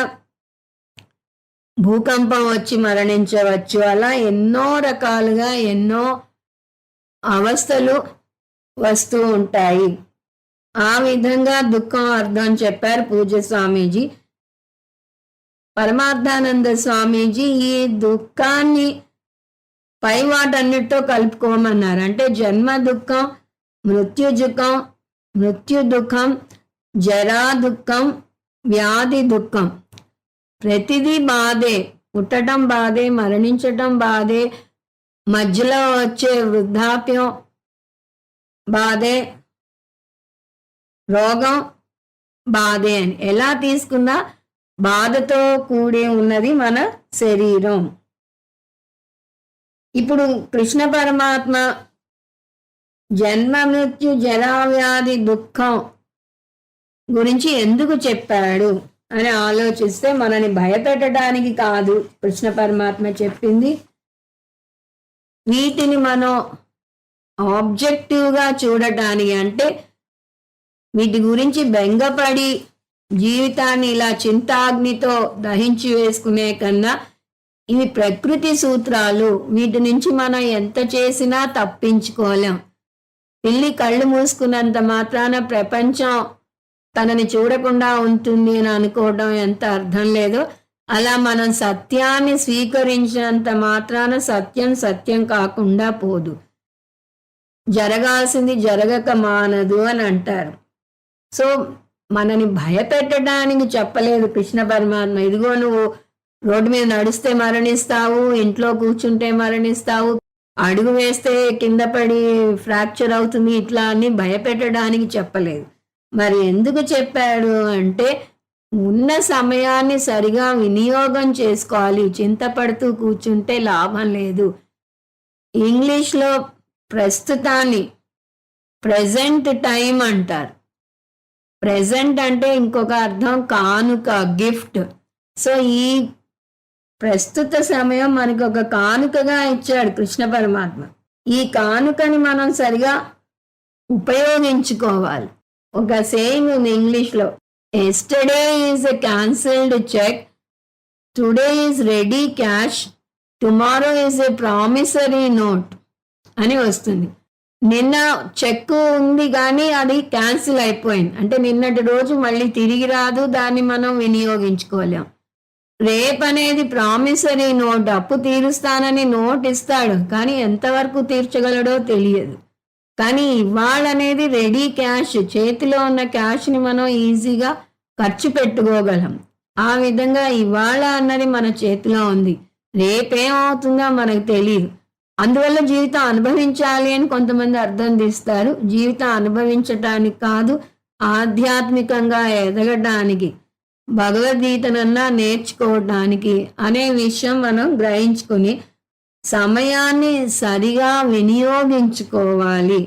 భూకంపం వచ్చి మరణించవచ్చు. అలా ఎన్నో రకాలుగా ఎన్నో అవస్థలు వస్తూ ఉంటాయి. ఆ విధంగా దుఃఖం అర్థం చెప్పారు పూజ్య స్వామీజీ. పరమార్థానంద స్వామీజీ ఈ దుఃఖాన్ని పై వాటన్నిటితో కలుపుకోమన్నారు. అంటే జన్మ దుఃఖం, మృత్యు దుఃఖం, జరా దుఃఖం, వ్యాధి దుఃఖం, ప్రతిదీ బాధే. పుట్టడం బాధే, మరణించటం బాధే, మధ్యలో వచ్చే వృద్ధాప్యం బాధే, రోగం బాధే అని ఎలా తీసుకున్నా బాధతో కూడి ఉన్నది మన శరీరం. ఇప్పుడు కృష్ణ పరమాత్మ జన్మ మృత్యు జరా వ్యాధి దుఃఖం గురించి ఎందుకు చెప్పాడు అని ఆలోచిస్తే మనని భయపెట్టడానికి కాదు కృష్ణ పరమాత్మ చెప్పింది. వీటిని మనం ఆబ్జెక్టివ్గా చూడటానికి, అంటే వీటి గురించి బెంగపడి జీవితాన్ని ఇలా చింతాగ్నితో దహించి వేసుకునే కన్నా ఇవి ప్రకృతి సూత్రాలు. వీటి నుంచి మనం ఎంత చేసినా తప్పించుకోలేం. పిల్లి కళ్ళు మూసుకున్నంత మాత్రాన ప్రపంచం తనని చూడకుండా ఉంటుంది అని అనుకోవడం ఎంత అర్థం లేదో, అలా మనం సత్యాన్ని స్వీకరించినంత మాత్రాన సత్యం సత్యం కాకుండా పోదు. జరగాల్సింది జరగక మానదు అని అంటారు. సో మనని భయపెట్టడానికి చెప్పలేదు కృష్ణ పరమాత్మ. ఇదిగో నువ్వు రోడ్డు మీద నడుస్తే మరణిస్తావు, ఇంట్లో కూర్చుంటే మరణిస్తావు, అడుగు వేస్తే కింద పడి ఫ్రాక్చర్ అవుతుంది, ఇట్లా అని భయపెట్టడానికి చెప్పలేదు. మరి ఎందుకు చెప్పాడు అంటే ఉన్న సమయాన్ని సరిగా వినియోగం చేసుకోవాలి. చింతపడుతూ కూర్చుంటే లాభం లేదు. ఇంగ్లీష్లో ప్రస్తుతాన్ని ప్రెజెంట్ టైం అంటారు. ప్రెజెంట్ అంటే ఇంకొక అర్థం కానుక, గిఫ్ట్. సో ఈ ప్రస్తుత సమయం మనకి ఒక కానుకగా ఇచ్చాడు కృష్ణ పరమాత్మ. ఈ కానుకని మనం సరిగా ఉపయోగించుకోవాలి. ఒక సేయింగ్ ఉంది ఇంగ్లీష్లో, yesterday is a cancelled cheque, today is ready cash, tomorrow is a promissory note అని వస్తుంది. నిన్న చెక్ ఉంది కానీ అది క్యాన్సిల్ అయిపోయింది అంటే నిన్నటి రోజు మళ్ళీ తిరిగి రాదు, దాన్ని మనం వినియోగించుకోలేం. రేపు అనేది ప్రామిసరీ నోట్, అప్పు తీరుస్తానని నోట్ ఇస్తాడు కానీ ఎంతవరకు తీర్చగలడో తెలియదు. కానీ ఇవాళ అనేది రెడీ క్యాష్, చేతిలో ఉన్న క్యాష్ని మనం ఈజీగా ఖర్చు పెట్టుకోగలం. ఆ విధంగా ఇవాళ అన్నది మన చేతిలో ఉంది, రేపేమవుతుందో మనకు తెలియదు. అందువల్ల జీవితం అనుభవించాలి అని కొంతమంది అర్థం తీస్తారు. జీవితం అనుభవించటానికి కాదు, ఆధ్యాత్మికంగా ఎదగటానికి, భగవద్గీతనన్నా నేర్చుకోవటానికి అనే విషయం మనం గ్రహించుకొని సమయాన్ని సరిగా వినియోగించుకోవాలి.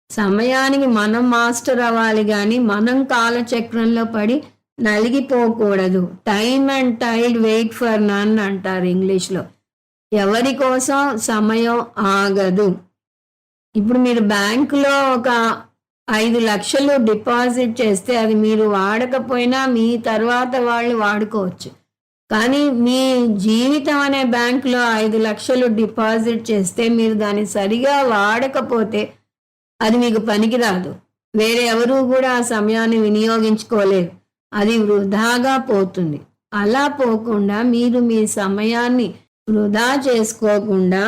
సమయానికి మనం మాస్టర్ అవ్వాలి కానీ మనం కాలచక్రంలో పడి నలిగిపోకూడదు. Time and tide wait for none అంటారు ఇంగ్లీష్లో. ఎవరి కోసం సమయం ఆగదు. ఇప్పుడు మీరు బ్యాంకులో ఒక 5 లక్షలు డిపాజిట్ చేస్తే అది మీరు వాడకపోయినా మీ తర్వాత వాళ్ళు వాడుకోవచ్చు. కానీ మీ జీవితం అనే బ్యాంకులో 5 లక్షలు డిపాజిట్ చేస్తే మీరు దాన్ని సరిగా వాడకపోతే అది మీకు పనికిరాదు. వేరే ఎవరు కూడా ఆ సమయాన్ని వినియోగించుకోలేరు, అది వృధాగా పోతుంది. అలా పోకుండా మీరు మీ సమయాన్ని వృధా చేసుకోకుండా,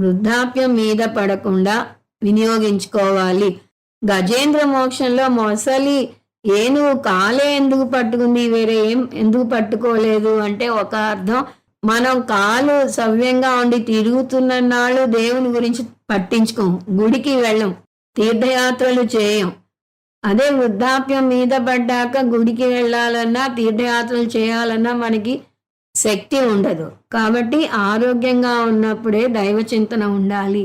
వృద్ధాప్యం మీద పడకుండా వినియోగించుకోవాలి. గజేంద్ర మోక్షంలో మొసలి ఏనుగు కాలే ఎందుకు పట్టుకుంది, వేరే ఏం ఎందుకు పట్టుకోలేదు అంటే ఒక అర్థం, మనం కాలు సవ్యంగా ఉండి తిరుగుతున్న నాళ్ళు దేవుని గురించి పట్టించుకోము, గుడికి వెళ్ళం, తీర్థయాత్రలు చేయం. అదే వృద్ధాప్యం మీద పడ్డాక గుడికి వెళ్ళాలన్నా తీర్థయాత్రలు చేయాలన్నా మనకి శక్తి ఉండదు. కాబట్టి ఆరోగ్యంగా ఉన్నప్పుడే దైవ చింతన ఉండాలి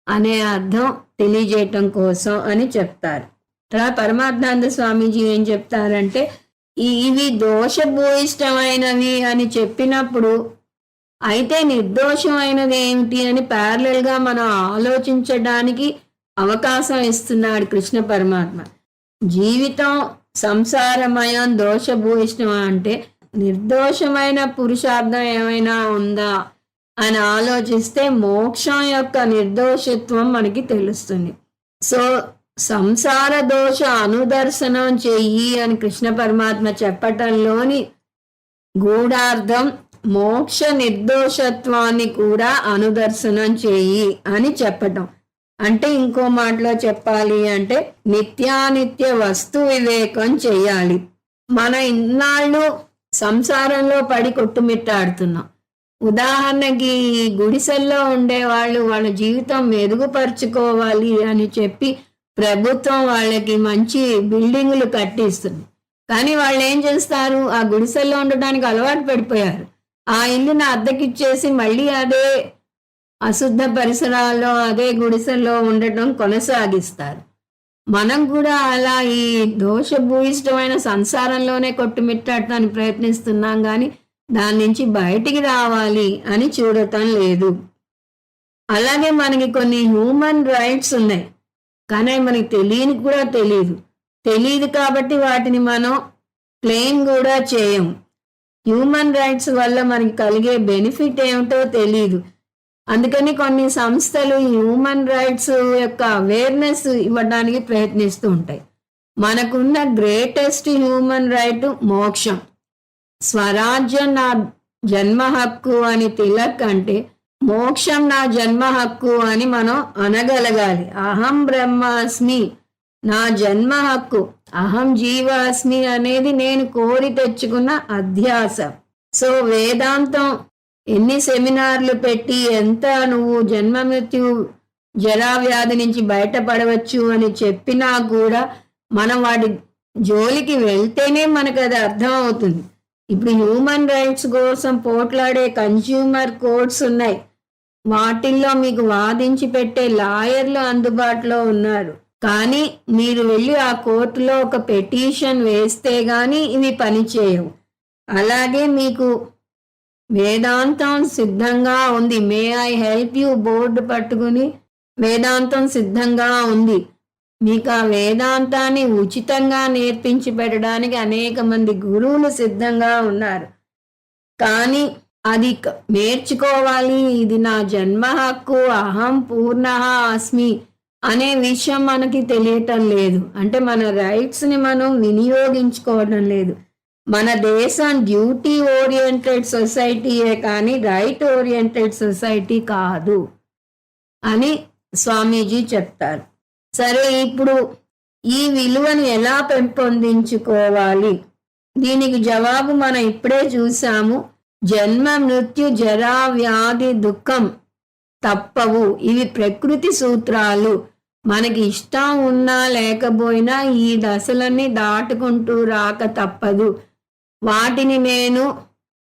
అనే అర్థం తెలియజేయటం కోసం అని చెప్తారు. తర్వాత పరమాత్మానంద స్వామీజీ ఏం చెప్తారంటే, ఇవి దోషభూయిష్టమైనవి అని చెప్పినప్పుడు అయితే నిర్దోషమైనది ఏమిటి అని ప్యారలల్గా మనం ఆలోచించడానికి అవకాశం ఇస్తున్నాడు కృష్ణ పరమాత్మ. జీవితం సంసారమయం, దోషభూయిష్టం అంటే నిర్దోషమైన పురుషార్థం ఏమైనా ఉందా అని ఆలోచిస్తే మోక్షం యొక్క నిర్దోషత్వం మనకి తెలుస్తుంది. సో సంసార దోష అనుదర్శనం చెయ్యి అని కృష్ణ పరమాత్మ చెప్పటంలోని గూఢార్థం మోక్ష నిర్దోషత్వాన్ని కూడా అనుదర్శనం చెయ్యి అని చెప్పటం. అంటే ఇంకో మాటలో చెప్పాలి అంటే నిత్యానిత్య వస్తు వివేకం చెయ్యాలి. మన ఇన్నాళ్ళు సంసారంలో పడి కొట్టుమిట్టాడుతున్నాం. ఉదాహరణకి గుడిసెల్లో ఉండేవాళ్ళు వాళ్ళ జీవితం మెరుగుపరుచుకోవాలి అని చెప్పి ప్రభుత్వం వాళ్ళకి మంచి బిల్డింగులు కట్టిస్తుంది. కానీ వాళ్ళు ఏం చేస్తారు, ఆ గుడిసెల్లో ఉండడానికి అలవాటు పడిపోయారు. ఆ ఇల్లుని అద్దెకిచ్చేసి మళ్ళీ అదే అశుద్ధ పరిసరాల్లో అదే గుడిసెల్లో ఉండటం కొనసాగిస్తారు. మనం కూడా అలా ఈ దోషభూయిష్టమైన సంసారంలోనే కొట్టుమిట్టాడటానికి ప్రయత్నిస్తున్నాం కానీ దాని నుంచి బయటికి రావాలి అని చూడటం లేదు. అలాగే మనకి కొన్ని హ్యూమన్ రైట్స్ ఉన్నాయి కానీ మనకి తెలియని కూడా తెలియదు కాబట్టి వాటిని మనం క్లెయిమ్ కూడా చేయము. హ్యూమన్ రైట్స్ వల్ల మనకి కలిగే బెనిఫిట్ ఏమిటో తెలియదు. అందుకని కొన్ని సంస్థలు హ్యూమన్ రైట్స్ యొక్క అవేర్నెస్ ఇవ్వడానికి ప్రయత్నిస్తూ ఉంటాయి. మనకున్న గ్రేటెస్ట్ హ్యూమన్ రైట్ మోక్షం. స్వరాజ్యం నా జన్మ హక్కు అని తిలక్ అంటే మోక్షం నా జన్మ హక్కు అని మనం అనగలగాలి. అహం బ్రహ్మాస్మి, నా జన్మ హక్కు, అహం జీవాస్మి అనేది నేను కోరి తెచ్చుకున్న అధ్యాస. సో వేదాంతం ఎన్ని సెమినార్లు పెట్టి ఎంత నువ్వు జన్మ మృత్యు జరా వ్యాధి నుంచి బయటపడవచ్చు అని చెప్పినా కూడా మనం వాటి జోలికి వెళ్తేనే మనకు అది అర్థం అవుతుంది. ఇప్పుడు హ్యూమన్ రైట్స్ కోసం పోట్లాడే కన్స్యూమర్ కోర్ట్స్ ఉన్నాయి, వాటిల్లో మీకు వాదించి పెట్టే లాయర్లు అందుబాటులో ఉన్నారు. కానీ మీరు వెళ్ళి ఆ కోర్టులో ఒక పెటిషన్ వేస్తే గాని ఇవి పనిచేయవు. అలాగే మీకు వేదాంతం సిద్ధంగా ఉంది. May I help you board పట్టుకుని వేదాంతం సిద్ధంగా ఉంది. మీకు ఆ వేదాంతాన్ని ఉచితంగా నేర్పించి పెట్టడానికి అనేక మంది గురువులు సిద్ధంగా ఉన్నారు. కానీ అది నేర్చుకోవాలి. ఇది నా జన్మ హక్కు, అహం పూర్ణః అస్మి అనే విషయం మనకి తెలియటం లేదు. అంటే మన రైట్స్ని మనం వినియోగించుకోవడం లేదు. మన దేశం డ్యూటీ ఓరియంటెడ్ సొసైటీయే కానీ రైట్ ఓరియంటెడ్ సొసైటీ కాదు అని స్వామీజీ చెప్తారు. సరే, ఇప్పుడు ఈ విలువను ఎలా పెంపొందించుకోవాలి? దీనికి జవాబు మనం ఇప్పుడే చూసాము. జన్మ మృత్యు జరా వ్యాధి దుఃఖం తప్పవు. ఇవి ప్రకృతి సూత్రాలు. మనకి ఇష్టం ఉన్నా లేకపోయినా ఈ దశలన్నీ దాటుకుంటూ రాక తప్పదు. వాటిని నేను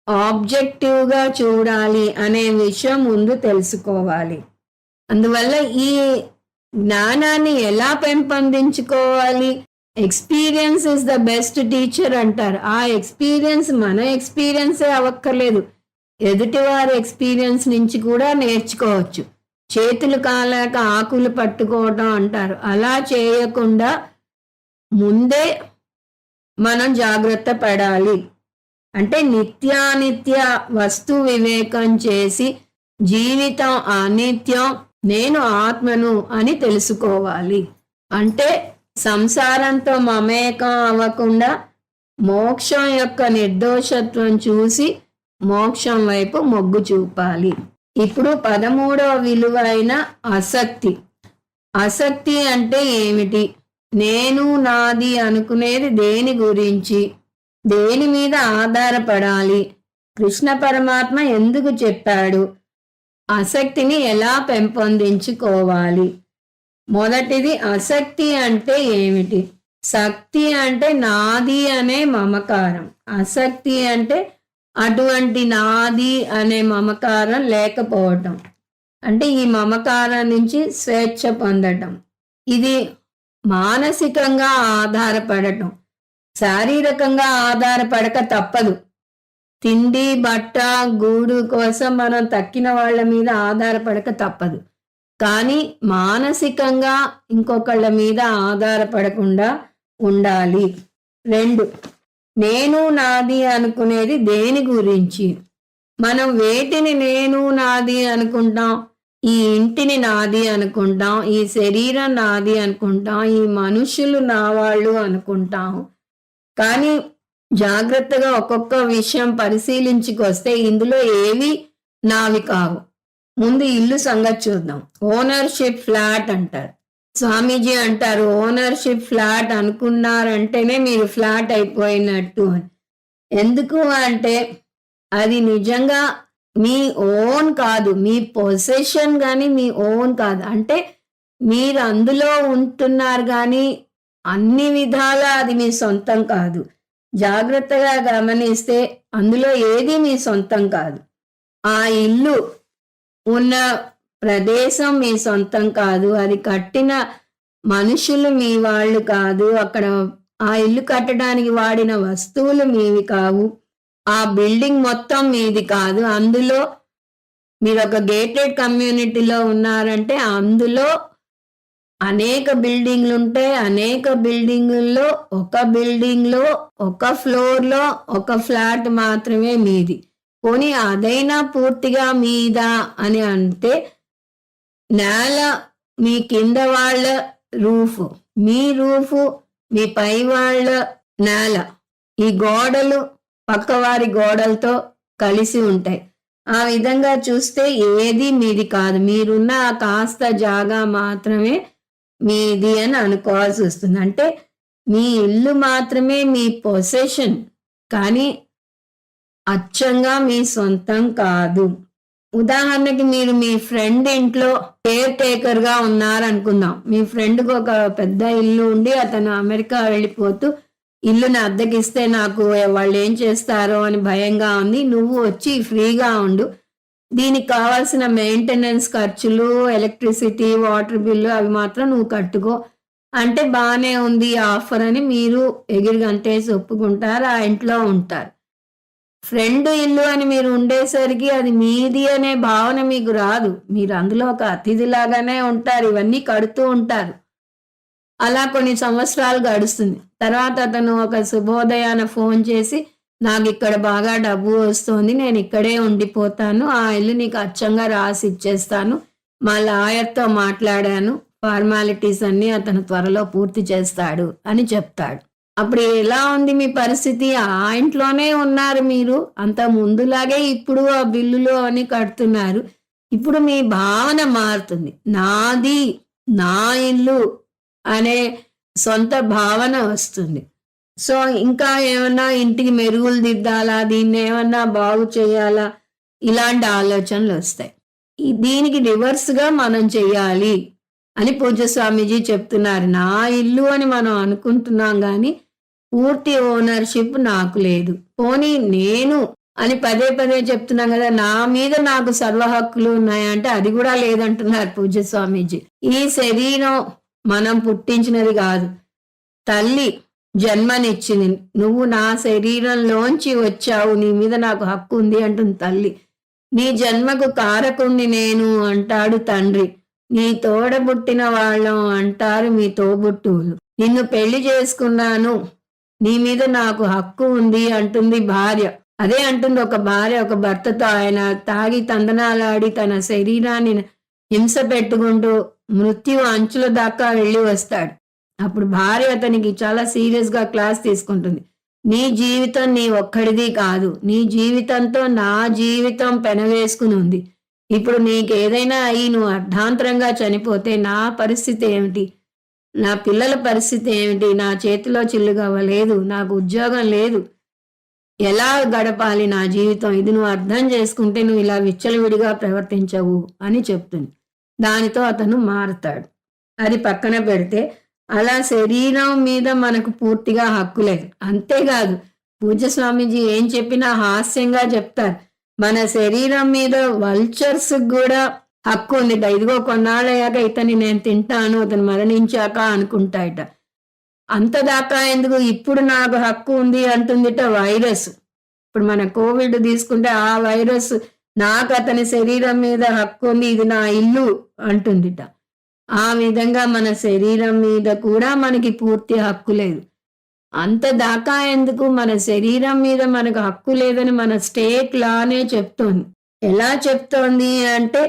ఆబ్జెక్టివ్గా చూడాలి అనే విషయం ముందు తెలుసుకోవాలి. అందువల్ల ఈ జ్ఞానాన్ని ఎలా పెంపొందించుకోవాలి? Experience is the best teacher అంటారు. ఆ ఎక్స్పీరియన్స్ మన ఎక్స్పీరియన్సే అవ్వక్కర్లేదు, ఎదుటివారి ఎక్స్పీరియన్స్ నుంచి కూడా నేర్చుకోవచ్చు. చేతులు కాలాక ఆకులు పట్టుకోవడం అంటారు. అలా చేయకుండా ముందే మనం జాగ్రత్త పడాలి. అంటే నిత్యానిత్య వస్తు వివేకం చేసి జీవితం అనిత్యం, నేను ఆత్మను అని తెలుసుకోవాలి. అంటే సంసారంతో మమేకం అవ్వకుండా మోక్షం యొక్క నిర్దోషత్వం చూసి మోక్షం వైపు మొగ్గు చూపాలి. ఇప్పుడు 13వ విలువ అయిన ఆసక్తి. ఆసక్తి అంటే ఏమిటి? నేను నాది అనుకునేది దేని గురించి, దేని మీద ఆధారపడాలి, కృష్ణ పరమాత్మ ఎందుకు చెప్పాడు, ఆసక్తిని ఎలా పెంపొందించుకోవాలి? మొదటిది ఆసక్తి అంటే ఏమిటి? శక్తి అంటే నాది అనే మమకారం. ఆసక్తి అంటే అటువంటి నాది అనే మమకారం లేకపోవటం. అంటే ఈ మమకారం నుంచి స్వేచ్ఛ పొందటం. ఇది మానసికంగా ఆధారపడటం, శారీరకంగా ఆధారపడక తప్పదు. తిండి బట్ట గూడు కోసం మనం తక్కిన వాళ్ళ మీద ఆధారపడక తప్పదు. కానీ మానసికంగా ఇంకొకళ్ళ మీద ఆధారపడకుండా ఉండాలి. 2, నేను నాది అనుకునేది దేని గురించి? మనం వేటిని నేను నాది అనుకుంటాం? ఈ ఇంటిని నాది అనుకుంటాం, ఈ శరీరం నాది అనుకుంటాం, ఈ మనుషులు నా వాళ్ళు అనుకుంటాం. కానీ జాగ్రత్తగా ఒక్కొక్క విషయం పరిశీలించుకొస్తే ఇందులో ఏవి నావి కావు. ముందు ఇల్లు సంగతి చూద్దాం. ఓనర్షిప్ ఫ్లాట్ అంటారు. స్వామీజీ అంటారు, ఓనర్షిప్ ఫ్లాట్ అనుకున్నారంటేనే మీరు ఫ్లాట్ అయిపోయినట్టు అని. ఎందుకు అంటే అది నిజంగా మీ ఓన్ కాదు, మీ పొసెషన్ కానీ మీ ఓన్ కాదు. అంటే మీరు అందులో ఉంటున్నారు కానీ అన్ని విధాల అది మీ సొంతం కాదు. జాగ్రత్తగా గమనిస్తే అందులో ఏది మీ సొంతం కాదు. ఆ ఇల్లు ఉన్న ప్రదేశం మీ సొంతం కాదు, అది కట్టిన మనుషులు మీ వాళ్ళు కాదు, అక్కడ ఆ ఇల్లు కట్టడానికి వాడిన వస్తువులు మీవి కావు, ఆ బిల్డింగ్ మొత్తం మీది కాదు. అందులో మీరు ఒక గేటెడ్ కమ్యూనిటీలో ఉన్నారంటే అందులో అనేక బిల్డింగ్లు ఉంటాయి. అనేక బిల్డింగుల్లో ఒక బిల్డింగ్లో ఒక ఫ్లోర్లో ఒక ఫ్లాట్ మాత్రమే మీది. పోనీ అదైనా పూర్తిగా మీదా అని అంటే నేల మీ కింద వాళ్ళ రూఫ్, మీ రూఫు మీ పై వాళ్ళ నేల, ఈ గోడలు పక్కవారి గోడలతో కలిసి ఉంటాయి. ఆ విధంగా చూస్తే ఏది మీది కాదు, మీరున్న ఆ కాస్త జాగా మాత్రమే మీది అని అనుకోవాల్సి వస్తుంది. అంటే మీ ఇల్లు మాత్రమే మీ పొసెషన్, కానీ అచ్చంగా మీ సొంతం కాదు. ఉదాహరణకి మీరు మీ ఫ్రెండ్ ఇంట్లో కేర్ టేకర్ గా ఉన్నారనుకుందాం. మీ ఫ్రెండ్కి ఒక పెద్ద ఇల్లు ఉండి అతను అమెరికా వెళ్ళిపోతూ ఇల్లుని అద్దెకిస్తే నాకు వాళ్ళు ఏం చేస్తారో అని భయంగా ఉంది, నువ్వు వచ్చి ఫ్రీగా ఉండు, దీనికి కావాల్సిన మెయింటెనెన్స్ ఖర్చులు, ఎలక్ట్రిసిటీ, వాటర్ బిల్లు అవి మాత్రం నువ్వు కట్టుకో, అంటే బానే ఉంది ఆఫర్ అని మీరు ఎగిరి గంతేసి ఒప్పుకుంటారు. ఆ ఇంట్లో ఉంటారు. ఫ్రెండ్ ఇల్లు అని మీరు ఉండేసరికి అది మీది అనే భావన మీకు రాదు. మీరు అందులో ఒక అతిథిలాగానే ఉంటారు. ఇవన్నీ కడుతూ ఉంటారు. అలా కొన్ని సంవత్సరాలు గడుస్తుంది. తర్వాత అతను ఒక శుభోదయాన ఫోన్ చేసి, "నాకిక్కడ బాగా డబ్బు వస్తోంది. నేనిక్కడే ఉండిపోతాను. ఆ ఇల్లు నీకు అచ్చంగా రాసి ఇచ్చేస్తాను. మా లాయర్‌తో మాట్లాడాను. ఫార్మాలిటీస్ అన్నీ అతను త్వరలో పూర్తి చేస్తాడు" అని చెప్తాడు. అప్పుడు ఎలా ఉంది మీ పరిస్థితి? ఆ ఇంట్లోనే ఉన్నారు మీరు. అంతకు ముందులాగే ఇప్పుడు ఆ బిల్లులు అవన్నీ కడుతున్నారు. ఇప్పుడు మీ భావన మారుతుంది. నాది, నా ఇల్లు అనే సొంత భావన వస్తుంది. సో, ఇంకా ఏమన్నా ఇంటికి మెరుగులు దిద్దాలా? దీన్నేమన్నా బాగు చేయాలా? ఇలాంటి ఆలోచనలొస్తాయి. దీనికి రివర్స్‌గా మనం చెయ్యాలి అని పూజ్య స్వామీజీ చెప్తున్నారు. నా ఇల్లు అని మనం అనుకుంటున్నాం గానీ, పూర్తి ఓనర్‌షిప్ నాకు లేదు. పోనీ నేను అని పదే పదే చెప్తున్నాం గదా! నా మీద నాకు సర్వ హక్కులు ఉన్నాయంటే అది గూడా లేదంటున్నారు పూజ్య స్వామీజీ. ఈ శరీరం మనం పుట్టించినది గాదు. తల్లి జన్మనిచ్చింది. నువ్వు నా శరీరంలోంచి వచ్చావు. నీ మీద నాకు హక్కు ఉంది అంటుంది తల్లి. నీ జన్మకు కారకుణ్ణి నేను అంటాడు తండ్రి. నీ తోడబుట్టిన వాళ్ళం అంటారు మీ తోబుట్టువులు. నిన్ను పెళ్లి చేసుకున్నాను. నీ మీద నాకు హక్కు ఉంది అంటుంది భార్య. అదే అంటుంది ఒక భార్య ఒక భర్తతో. ఆయన తాగి తందనాలాడి తన శరీరాన్ని హింస పెట్టుకుంటూ మృత్యు అంచుల దాకా వెళ్ళి వస్తాడు. అప్పుడు భార్య అతనికి చాలా సీరియస్‌గా క్లాస్ తీసుకుంటుంది. నీ జీవితం నీ ఒక్కడిది కాదు. నీ జీవితంతో నా జీవితం పెనవేసుకుని ఉంది. ఇప్పుడు నీకేదైనా అయ్యి నువ్వు అర్ధాంతరంగా చనిపోతే నా పరిస్థితి ఏమిటి? నా పిల్లల పరిస్థితి ఏమిటి? నా చేతిలో చిల్లుగవ్వ లేదు. నాకు ఉద్యోగం లేదు. ఎలా గడపాలి నా జీవితం? ఇది నువ్వు అర్థం చేసుకుంటే నువ్వు ఇలా విచ్చలవిడిగా ప్రవర్తించవు అని చెప్తుంది. దానితో అతను మారతాడు. అది పక్కన పెడితే అలా శరీరం మీద మనకు పూర్తిగా హక్కు లేదు. అంతేకాదు పూజ్య స్వామీజీ ఏం చెప్పినా హాస్యంగా చెప్తారు. మన శరీరం మీద వల్చర్స్ కూడా హక్కు ఉంది. ఇదిగో కొన్నాళ్ళయ్యాక ఇతన్ని నేను తింటాను, అతను మరణించాక అనుకుంటాయట. అంతదాకా ఎందుకు? ఇప్పుడు నాకు హక్కు ఉంది అంటుందిట వైరస్. ఇప్పుడు మన కోవిడ్ తీసుకుంటే ఆ వైరస్ నాకు అతని శరీరం మీద హక్కు ఉంది, ఇది నా ఇల్లు అంటుందిట. ఆ విధంగా మన శరీరం మీద కూడా మనకి పూర్తి హక్కు లేదు. అంత దాకా ఎందుకు? మన శరీరం మీద మనకు హక్కు లేదని మన స్టేట్ లానే చెప్తోంది. ఎలా చెప్తోంది అంటే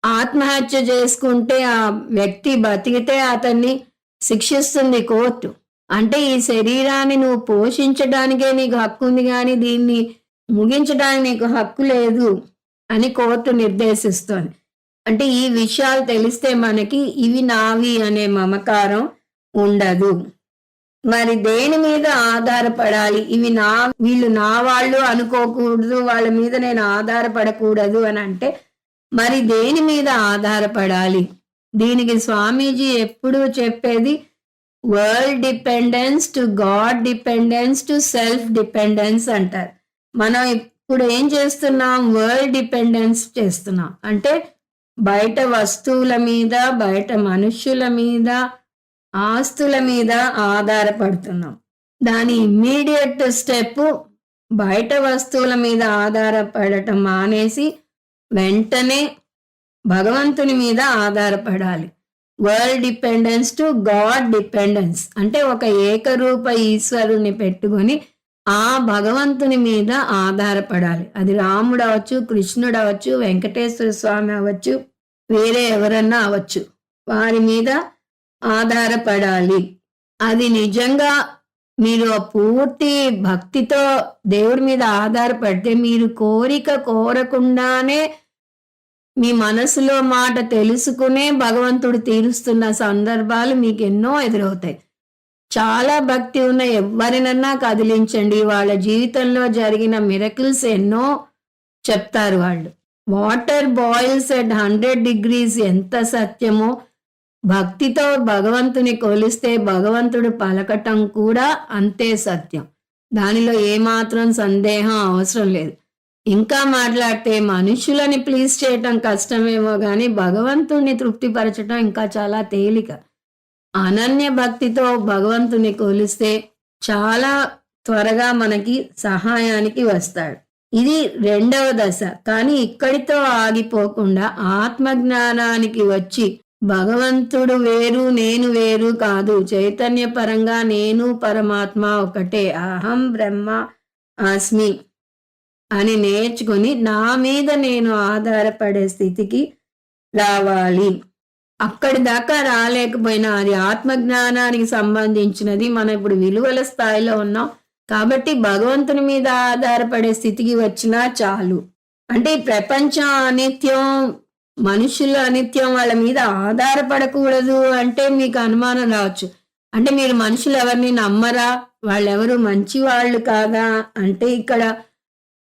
ఆత్మహత్య చేసుకుంటే ఆ వ్యక్తి బతికితే అతన్ని శిక్షిస్తుంది కోర్టు. అంటే ఈ శరీరాన్ని నువ్వు పోషించడానికే నీకు హక్కు ఉంది కానీ దీన్ని ముగించడానికి నీకు హక్కు లేదు అని కోర్టు నిర్దేశిస్తోంది. అంటే ఈ విషయాలు తెలిస్తే మనకి ఇవి నావి అనే మమకారం ఉండదు. మరి దేని మీద ఆధారపడాలి? ఇవి వీళ్ళు నా వాళ్ళు అనుకోకూడదు, వాళ్ళ మీద నేను ఆధారపడకూడదు అని అంటే మరి దేని మీద ఆధారపడాలి? దీనికి స్వామీజీ ఎప్పుడూ చెప్పేది world dependence to God dependence to self dependence అంటారు. మనం ఇప్పుడు ఏం చేస్తున్నాం? వరల్డ్ డిపెండెన్స్ చేస్తున్నాం. అంటే బయట వస్తువుల మీద, బయట మనుష్యుల మీద, ఆస్తుల మీద ఆధారపడుతున్నాం. దాని ఇమ్మీడియట్ స్టెప్ బయట వస్తువుల మీద ఆధారపడటం మానేసి వెంటనే భగవంతుని మీద ఆధారపడాలి. World dependence to God dependence అంటే ఒక ఏకరూప ఈశ్వరుని పెట్టుకొని ఆ భగవంతుని మీద ఆధారపడాలి. అది రాముడు అవ్వచ్చు, కృష్ణుడు అవ్వచ్చు, వెంకటేశ్వర స్వామి అవ్వచ్చు, వేరే ఎవరన్నా అవ్వచ్చు. వారి మీద ఆధారపడాలి. అది నిజంగా మీరు పూర్తి భక్తితో దేవుడి మీద ఆధారపడితే మీరు కోరిక కోరకుండానే మీ మనసులో మాట తెలుసుకునే భగవంతుడు తీరుస్తున్న సందర్భాలు మీకు ఎన్నో ఎదురవుతాయి. చాలా భక్తి ఉన్న ఎవరినన్నా కదిలించండి, వాళ్ళ జీవితంలో జరిగిన మిరకిల్స్ ఎన్నో చెప్తారు వాళ్ళు. వాటర్ బాయిల్స్ ఎట్ 100 degrees ఎంత సత్యమో భక్తితో భగవంతుని కొలిస్తే భగవంతుడు పలకటం కూడా అంతే సత్యం. దానిలో ఏమాత్రం సందేహం అవసరం లేదు. ఇంకా మాట్లాడితే మనుషులని ప్లీజ్ చేయటం కష్టమేమో కానీ భగవంతుణ్ణి తృప్తిపరచటం ఇంకా చాలా తేలిక. అనన్య భక్తితో భగవంతుని కొలిస్తే చాలా త్వరగా మనకి సహాయానికి వస్తాడు. ఇది రెండవ దశ. కానీ ఇక్కడితో ఆగిపోకుండా ఆత్మజ్ఞానానికి వచ్చి భగవంతుడు వేరు నేను వేరు కాదు, చైతన్య పరంగా నేను పరమాత్మ ఒకటే, అహం బ్రహ్మ అస్మి అని నేర్చుకుని నా మీద నేను ఆధారపడే స్థితికి రావాలి. అక్కడి దాకా రాలేకపోయినా అది ఆత్మజ్ఞానానికి సంబంధించినది. మనం ఇప్పుడు విలువల స్థాయిలో ఉన్నాం కాబట్టి భగవంతుని మీద ఆధారపడే స్థితికి వచ్చినా చాలు. అంటే ఈ ప్రపంచం అనిత్యం, మనుషులు అనిత్యం, వాళ్ళ మీద ఆధారపడకూడదు అంటే మీకు అనుమానం రావచ్చు. అంటే మీరు మనుషులు ఎవరిని నమ్మరా, వాళ్ళెవరు మంచి వాళ్ళు కాదా అంటే ఇక్కడ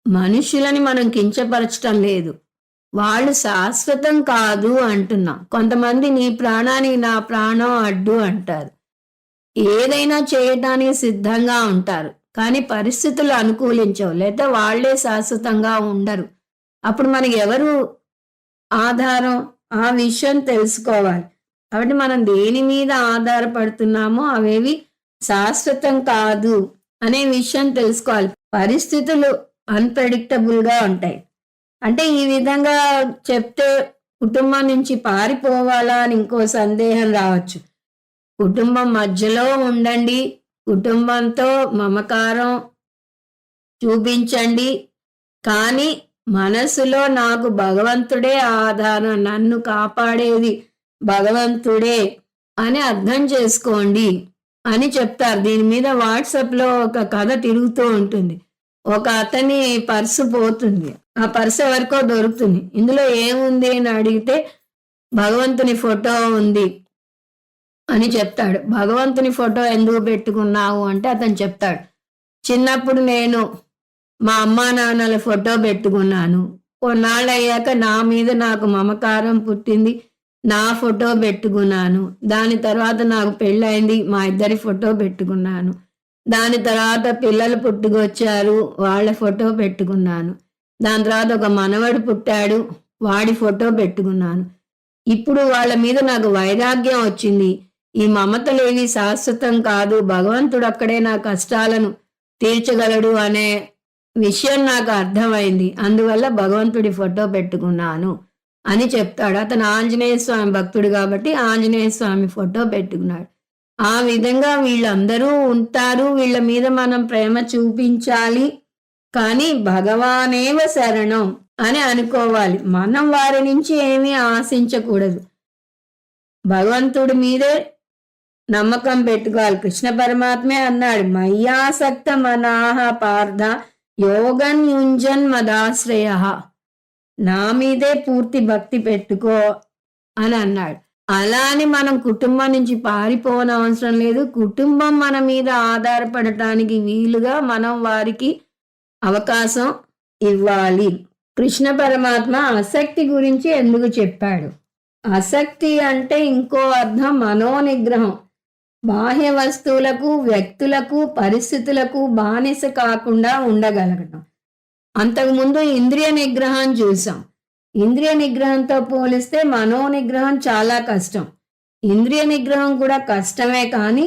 మనుషులని మనం కించపరచటం లేదు, వాళ్ళు శాశ్వతం కాదు అంటున్నాం. కొంతమంది నీ ప్రాణానికి నా ప్రాణం అడ్డు అంటారు, ఏదైనా చేయటానికి సిద్ధంగా ఉంటారు, కానీ పరిస్థితులు అనుకూలించవు, లేదా వాళ్లే శాశ్వతంగా ఉండరు. అప్పుడు మనకి ఎవరు ఆధారం? ఆ విషయం తెలుసుకోవాలి. కాబట్టి మనం దేని మీద ఆధారపడుతున్నామో అవేవి శాశ్వతం కాదు అనే విషయం తెలుసుకోవాలి. పరిస్థితులు అన్ప్రెడిక్టబుల్ గా ఉంటాయి. అంటే ఈ విధంగా చెప్తే కుటుంబం నుంచి పారిపోవాలా అని ఇంకో సందేహం రావచ్చు. కుటుంబం మధ్యలో ఉండండి, కుటుంబంతో మమకారం చూపించండి, కానీ మనసులో నాకు భగవంతుడే ఆధారం, నన్ను కాపాడేది భగవంతుడే అని అర్థం చేసుకోండి అని చెప్తారు. దీని మీద వాట్సాప్లో ఒక కథ తిరుగుతూ ఉంటుంది. ఒక అతని పర్సు పోతుంది, ఆ పర్సు ఎవరికో దొరుకుతుంది. ఇందులో ఏముంది అని అడిగితే భగవంతుని ఫోటో ఉంది అని చెప్తాడు. భగవంతుని ఫోటో ఎందుకు పెట్టుకున్నావు అంటే అతను చెప్తాడు, చిన్నప్పుడు నేను మా అమ్మా నాన్నల ఫోటో పెట్టుకున్నాను, కొన్నాళ్ళు అయ్యాక నా మీద నాకు మమకారం పుట్టింది, నా ఫోటో పెట్టుకున్నాను, దాని తర్వాత నాకు పెళ్ళైంది, మా ఇద్దరి ఫోటో పెట్టుకున్నాను, దాని తర్వాత పిల్లలు పుట్టుకొచ్చారు, వాళ్ళ ఫోటో పెట్టుకున్నాను, దాని తర్వాత ఒక మనవడు పుట్టాడు, వాడి ఫోటో పెట్టుకున్నాను, ఇప్పుడు వాళ్ళ మీద నాకు వైరాగ్యం వచ్చింది, ఈ మమతలేవి శాశ్వతం కాదు, భగవంతుడు అక్కడే నా కష్టాలను తీర్చగలడు అనే విషయం నాకు అర్థమైంది, అందువల్ల భగవంతుడి ఫోటో పెట్టుకున్నాను అని చెప్తాడు. అతను ఆంజనేయ స్వామి భక్తుడు కాబట్టి ఆంజనేయ స్వామి ఫోటో పెట్టుకున్నాడు. ఆ విధంగా వీళ్ళందరూ ఉంటారు, వీళ్ళ మీద మనం ప్రేమ చూపించాలి, కానీ భగవానేవ శరణం అని అనుకోవాలి. మనం వారి నుంచి ఏమీ ఆశించకూడదు, భగవంతుడి మీదే నమ్మకం పెట్టుకోవాలి. కృష్ణ పరమాత్మే అన్నాడు, మయ్యాసక్త మనాహ పార్థ యోగన్ యుంజన్ మదాశ్రయ, నా మీదే పూర్తి భక్తి పెట్టుకో అని అన్నాడు. అలా అని మనం కుటుంబం నుంచి పారిపోనవసరం లేదు. కుటుంబం మన మీద ఆధారపడటానికి వీలుగా మనం వారికి అవకాశం ఇవ్వాలి. కృష్ణ పరమాత్మ ఆసక్తి గురించి ఎందుకు చెప్పాడు? ఆసక్తి అంటే ఇంకో అర్థం మనోనిగ్రహం, బాహ్య వస్తువులకు, వ్యక్తులకు, పరిస్థితులకు బానిస కాకుండా ఉండగలగటం. అంతకుముందు ఇంద్రియ నిగ్రహం చూసాం. ఇంద్రియ నిగ్రహంతో పోలిస్తే మనోనిగ్రహం చాలా కష్టం. ఇంద్రియ నిగ్రహం కూడా కష్టమే, కానీ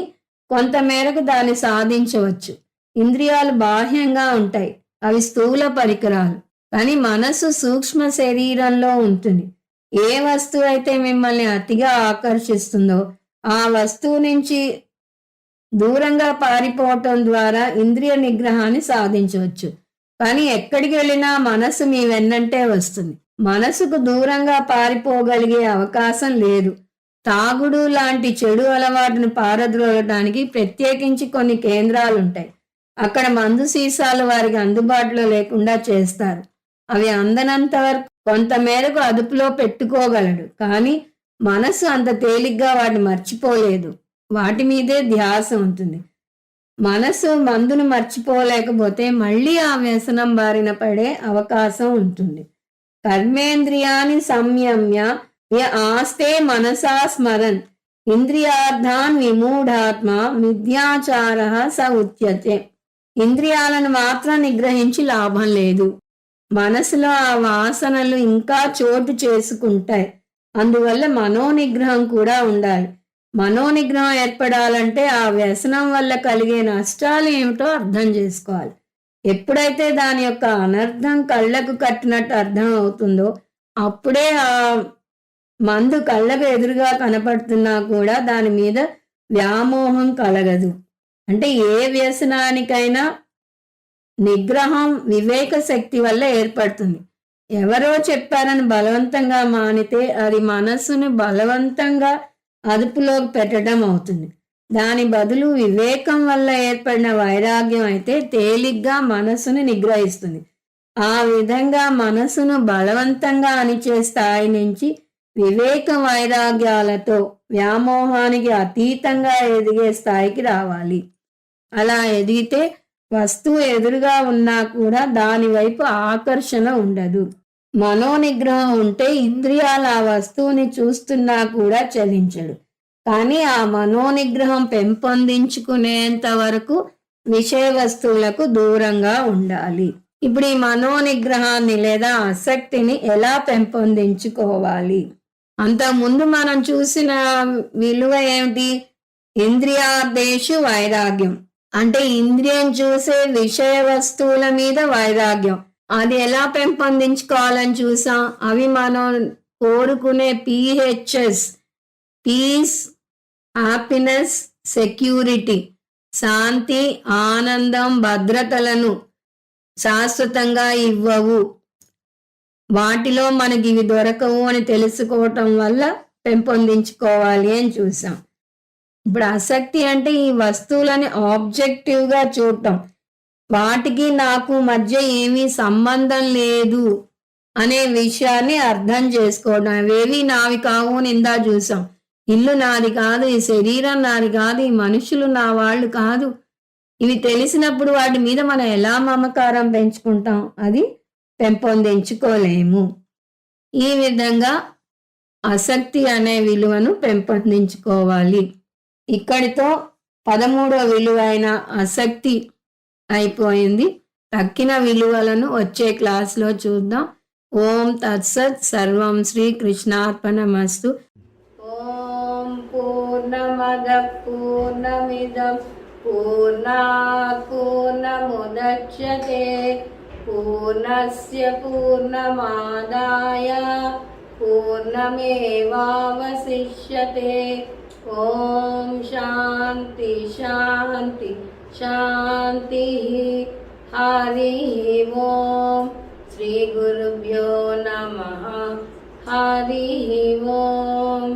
కొంత మేరకు దాన్ని సాధించవచ్చు. ఇంద్రియాలు బాహ్యంగా ఉంటాయి, అవి స్థూల పరికరాలు, కానీ మనసు సూక్ష్మ శరీరంలో ఉంటుంది. ఏ వస్తువు అయితే మిమ్మల్ని అతిగా ఆకర్షిస్తుందో ఆ వస్తువు నుంచి దూరంగా పారిపోవటం ద్వారా ఇంద్రియ నిగ్రహాన్ని సాధించవచ్చు. కానీ ఎక్కడికి వెళ్ళినా మనసు మీ వెన్నంటే వస్తుంది. మనసుకు దూరంగా పారిపోగలిగే అవకాశం లేదు. తాగుడు లాంటి చెడు అలవాటును పారద్రోలటానికి ప్రత్యేకించి కొన్ని కేంద్రాలు ఉంటాయి. అక్కడ మందు సీసాలు వారికి అందుబాటులో లేకుండా చేస్తారు. అవి అందనంత వరకు కొంత మేరకు అదుపులో పెట్టుకోగలడు, కానీ మనసు అంత తేలిగ్గా వాటిని మర్చిపోలేదు, వాటి మీదే ధ్యాస ఉంటుంది. మనసు మందును మర్చిపోలేకపోతే మళ్ళీ ఆ వ్యసనం బారిన పడే అవకాశం ఉంటుంది. కర్మేంద్రియాన్ని సంయమ్య ఆస్తే మనసా స్మరన్ ఇంద్రియార్థాన్ విమూఢాత్మ మిథ్యాచార స ఉచ్యతే. ఇంద్రియాలను మాత్రం నిగ్రహించి లాభం లేదు, మనసులో ఆ వాసనలు ఇంకా చోటు చేసుకుంటాయి. అందువల్ల మనోనిగ్రహం కూడా ఉండాలి. మనోనిగ్రహం ఏర్పడాలంటే ఆ వ్యసనం వల్ల కలిగే నష్టాలు ఏమిటో అర్థం చేసుకోవాలి. ఎప్పుడైతే దాని యొక్క అనర్థం కళ్ళకు కట్టినట్టు అర్థం అవుతుందో అప్పుడే ఆ మందు కళ్ళకు ఎదురుగా కనపడుతున్నా కూడా దాని మీద వ్యామోహం కలగదు. అంటే ఏ వ్యసనానికైనా నిగ్రహం వివేక శక్తి వల్ల ఏర్పడుతుంది. ఎవరో చెప్పారని బలవంతంగా మానితే అది మనస్సును బలవంతంగా అదుపులోకి పెట్టడం అవుతుంది. దాని బదులు వివేకం వల్ల ఏర్పడిన వైరాగ్యం అయితే తేలిగ్గా మనస్సును నిగ్రహిస్తుంది. ఆ విధంగా మనస్సును బలవంతంగా అణిచే స్థాయి నుంచి వివేక వైరాగ్యాలతో వ్యామోహానికి అతీతంగా ఎదిగే స్థాయికి రావాలి. అలా ఎదిగితే వస్తువు ఎదురుగా ఉన్నా కూడా దాని వైపు ఆకర్షణ ఉండదు. మనోనిగ్రహం ఉంటే ఇంద్రియాలు ఆ వస్తువుని చూస్తున్నా కూడా చలించడు. కానీ ఆ మనోనిగ్రహం పెంపొందించుకునేంత వరకు విషయ వస్తువులకు దూరంగా ఉండాలి. ఇప్పుడు ఈ మనోనిగ్రహాన్ని లేదా ఆసక్తిని ఎలా పెంపొందించుకోవాలి? అంతకుముందు మనం చూసిన విలువ ఏమిటి? ఇంద్రియాదేశు వైరాగ్యం. అంటే ఇంద్రియం చూసే విషయ వస్తువుల మీద వైరాగ్యం. అది ఎలా పెంపొందించుకోవాలని చూసాం. అవి మనం కోరుకునే PHS, పీస్, హ్యాపీనెస్, సెక్యూరిటీ, శాంతి, ఆనందం, భద్రతలను శాశ్వతంగా ఇవ్వవు. వాటిలో మనకి ఇవి దొరకవు అని తెలుసుకోవటం వల్ల పెంపొందించుకోవాలి అని చూసాం. ఇప్పుడు ఆసక్తి అంటే ఈ వస్తువులని ఆబ్జెక్టివ్గా చూడటం, వాటికి నాకు మధ్య ఏమీ సంబంధం లేదు అనే విషయాన్ని అర్థం చేసుకోవడం. అవేవి నావి కావు అని ఇందా చూసాం. ఇల్లు నాది కాదు, ఈ శరీరం నాది కాదు, ఈ మనుషులు నా వాళ్ళు కాదు. ఇవి తెలిసినప్పుడు వాటి మీద మనం ఎలా మమకారం పెంచుకుంటాం? అది పెంపొందించుకోలేము. ఈ విధంగా ఆసక్తి అనే విలువను పెంపొందించుకోవాలి. ఇక్కడితో 13వ విలువ అయిన ఆసక్తి అయిపోయింది. తక్కిన విలువలను వచ్చే క్లాస్లో చూద్దాం. ఓం తత్సత్. సర్వం శ్రీకృష్ణార్పణమస్తు. ఓం పూర్ణమద పూర్ణమిదం పూర్ణాత్ పూర్ణముదచ్యతే పూర్ణస్య పూర్ణమాదాయ పూర్ణమేవావశిష్యతే. ఓం శాంతి శాంతి శాంతి. హరి ఓం. శ్రీ గురుభ్యో నమః. హరి ఓం.